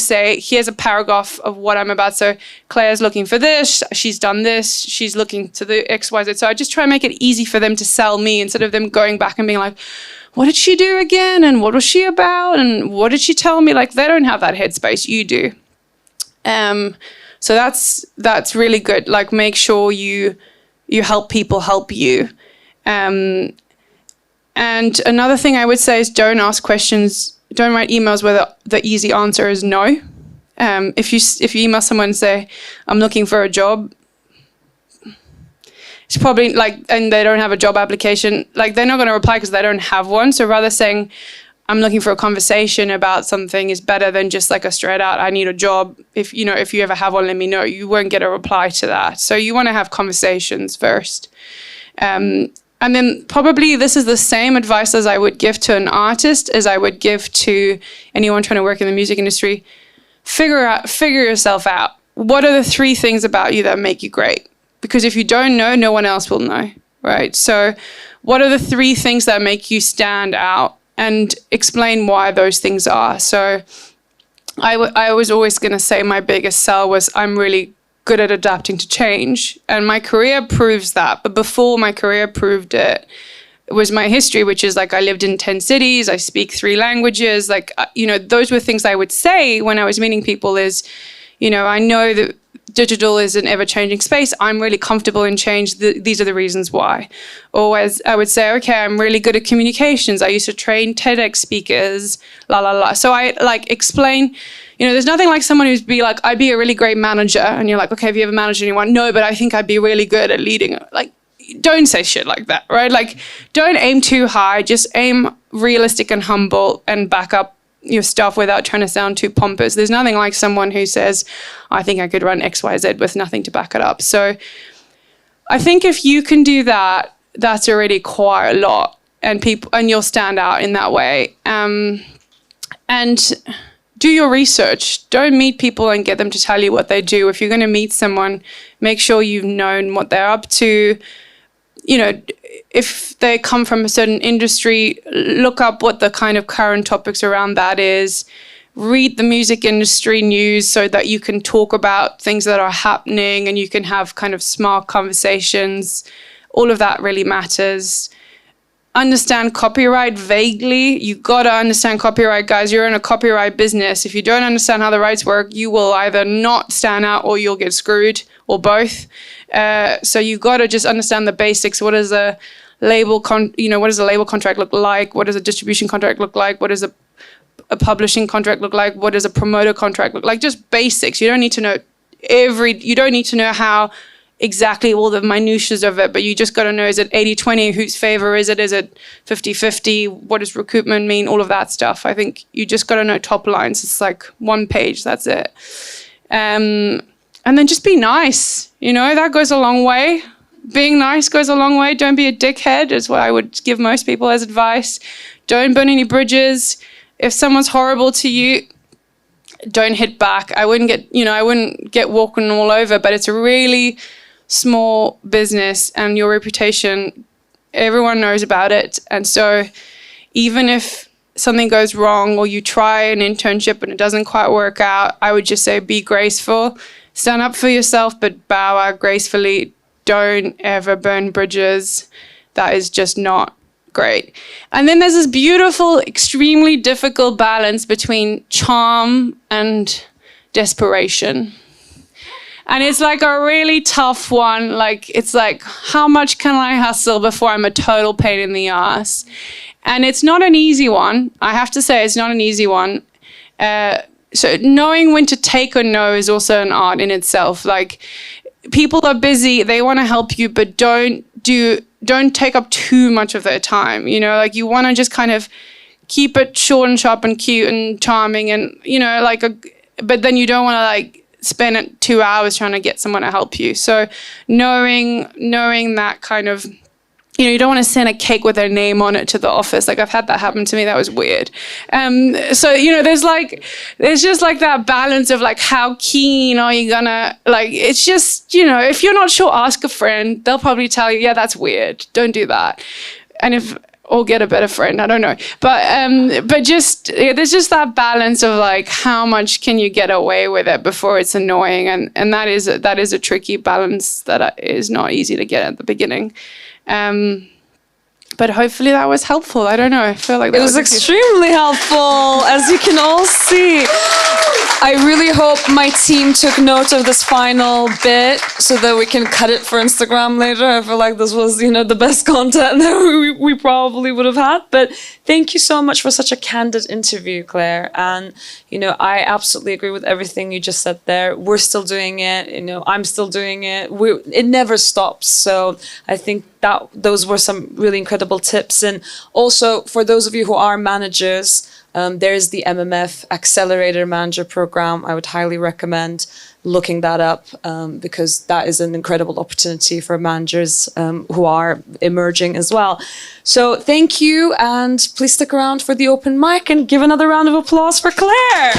S2: say, here's a paragraph of what I'm about. So Claire's looking for this. She's done this. She's looking to the X, Y, Z. So I just try and make it easy for them to sell me instead of them going back and being like, what did she do again? And what was she about? And what did she tell me? Like, they don't have that headspace. You do. So that's really good. Like, make sure you help people help you. And another thing I would say is don't ask questions. Don't write emails where the easy answer is no. If you email someone and say, I'm looking for a job, it's probably like, and they don't have a job application, like they're not going to reply because they don't have one. So rather saying, I'm looking for a conversation about something is better than just like a straight out, I need a job. If you ever have one, let me know. You won't get a reply to that. So you want to have conversations first. And then probably this is the same advice as I would give to an artist as I would give to anyone trying to work in the music industry. Figure yourself out. What are the 3 things about you that make you great? Because if you don't know, no one else will know, right? So what are the 3 things that make you stand out? And explain why those things are. So I was always going to say my biggest sell was I'm really good at adapting to change. And my career proves that. But before my career proved it, it was my history, which is like I lived in 10 cities. I speak 3 languages. Like, those were things I would say when I was meeting people is, I know that digital is an ever-changing space. I'm really comfortable in change. These are the reasons why. Or as I would say, okay, I'm really good at communications. I used to train TEDx speakers, la, la, la. So I like explain, there's nothing like someone who's be like, I'd be a really great manager. And you're like, okay, have you ever managed anyone? No, but I think I'd be really good at leading. Like, don't say shit like that, right? Like, don't aim too high. Just aim realistic and humble and back up your stuff without trying to sound too pompous. There's nothing like someone who says, I think I could run X, Y, Z with nothing to back it up. So I think if you can do that, that's already quite a lot, and you'll stand out in that way. And do your research. Don't meet people and get them to tell you what they do. If you're going to meet someone, make sure you've known what they're up to. If they come from a certain industry, look up what the kind of current topics around that is. Read the music industry news so that you can talk about things that are happening and you can have kind of smart conversations. All of that really matters. Understand copyright vaguely. You got to understand copyright, guys. You're in a copyright business. If you don't understand how the rights work, you will either not stand out or you'll get screwed, or both. So you got to just understand the basics. What does a label what does a label contract look like? What does a distribution contract look like? What does a publishing contract look like? What does a promoter contract look like? Just basics. You don't need to know you don't need to know how exactly all the minutiae of it, but you just got to know, is it 80-20? Whose favor is it? Is it 50-50? What does recoupment mean? All of that stuff. I think you just got to know top lines. It's like 1 page. That's it. And then just be nice. That goes a long way. Being nice goes a long way. Don't be a dickhead is what I would give most people as advice. Don't burn any bridges. If someone's horrible to you, don't hit back. I wouldn't get walking all over, but it's a really small business and your reputation, everyone knows about it. And so even if something goes wrong or you try an internship and it doesn't quite work out, I would just say be graceful. Stand up for yourself, but bow out gracefully. Don't ever burn bridges. That is just not great. And then there's this beautiful, extremely difficult balance between charm and desperation. And it's like a really tough one. Like, it's like, how much can I hustle before I'm a total pain in the ass? And it's not an easy one. I have to say, it's not an easy one. So knowing when to take or no is also an art in itself. Like, people are busy, they want to help you, but don't take up too much of their time. Like, you want to just kind of keep it short and sharp and cute and charming and, but then you don't want to like spend 2 hours trying to get someone to help you. So knowing that kind of, you don't want to send a cake with their name on it to the office. Like I've had that happen to me. That was weird. So, there's just like that balance of like, how keen are you gonna, like, it's just, if you're not sure, ask a friend. They'll probably tell you, yeah, that's weird. Don't do that. Or get a better friend. I don't know. But just, there's just that balance of like, how much can you get away with it before it's annoying? And that is a tricky balance that is not easy to get at the beginning. But hopefully that was helpful. I don't know. I feel like that
S1: it was extremely helpful, as you can all see. I really hope my team took note of this final bit so that we can cut it for Instagram later. I feel like this was, the best content that we probably would have had. But thank you so much for such a candid interview, Claire. And, I absolutely agree with everything you just said there. We're still doing it. I'm still doing it. It never stops. So I think that those were some really incredible tips. And also for those of you who are managers, there's the MMF Accelerator Manager Program. I would highly recommend looking that up because that is an incredible opportunity for managers who are emerging as well. So thank you, and please stick around for the open mic and give another round of applause for Claire.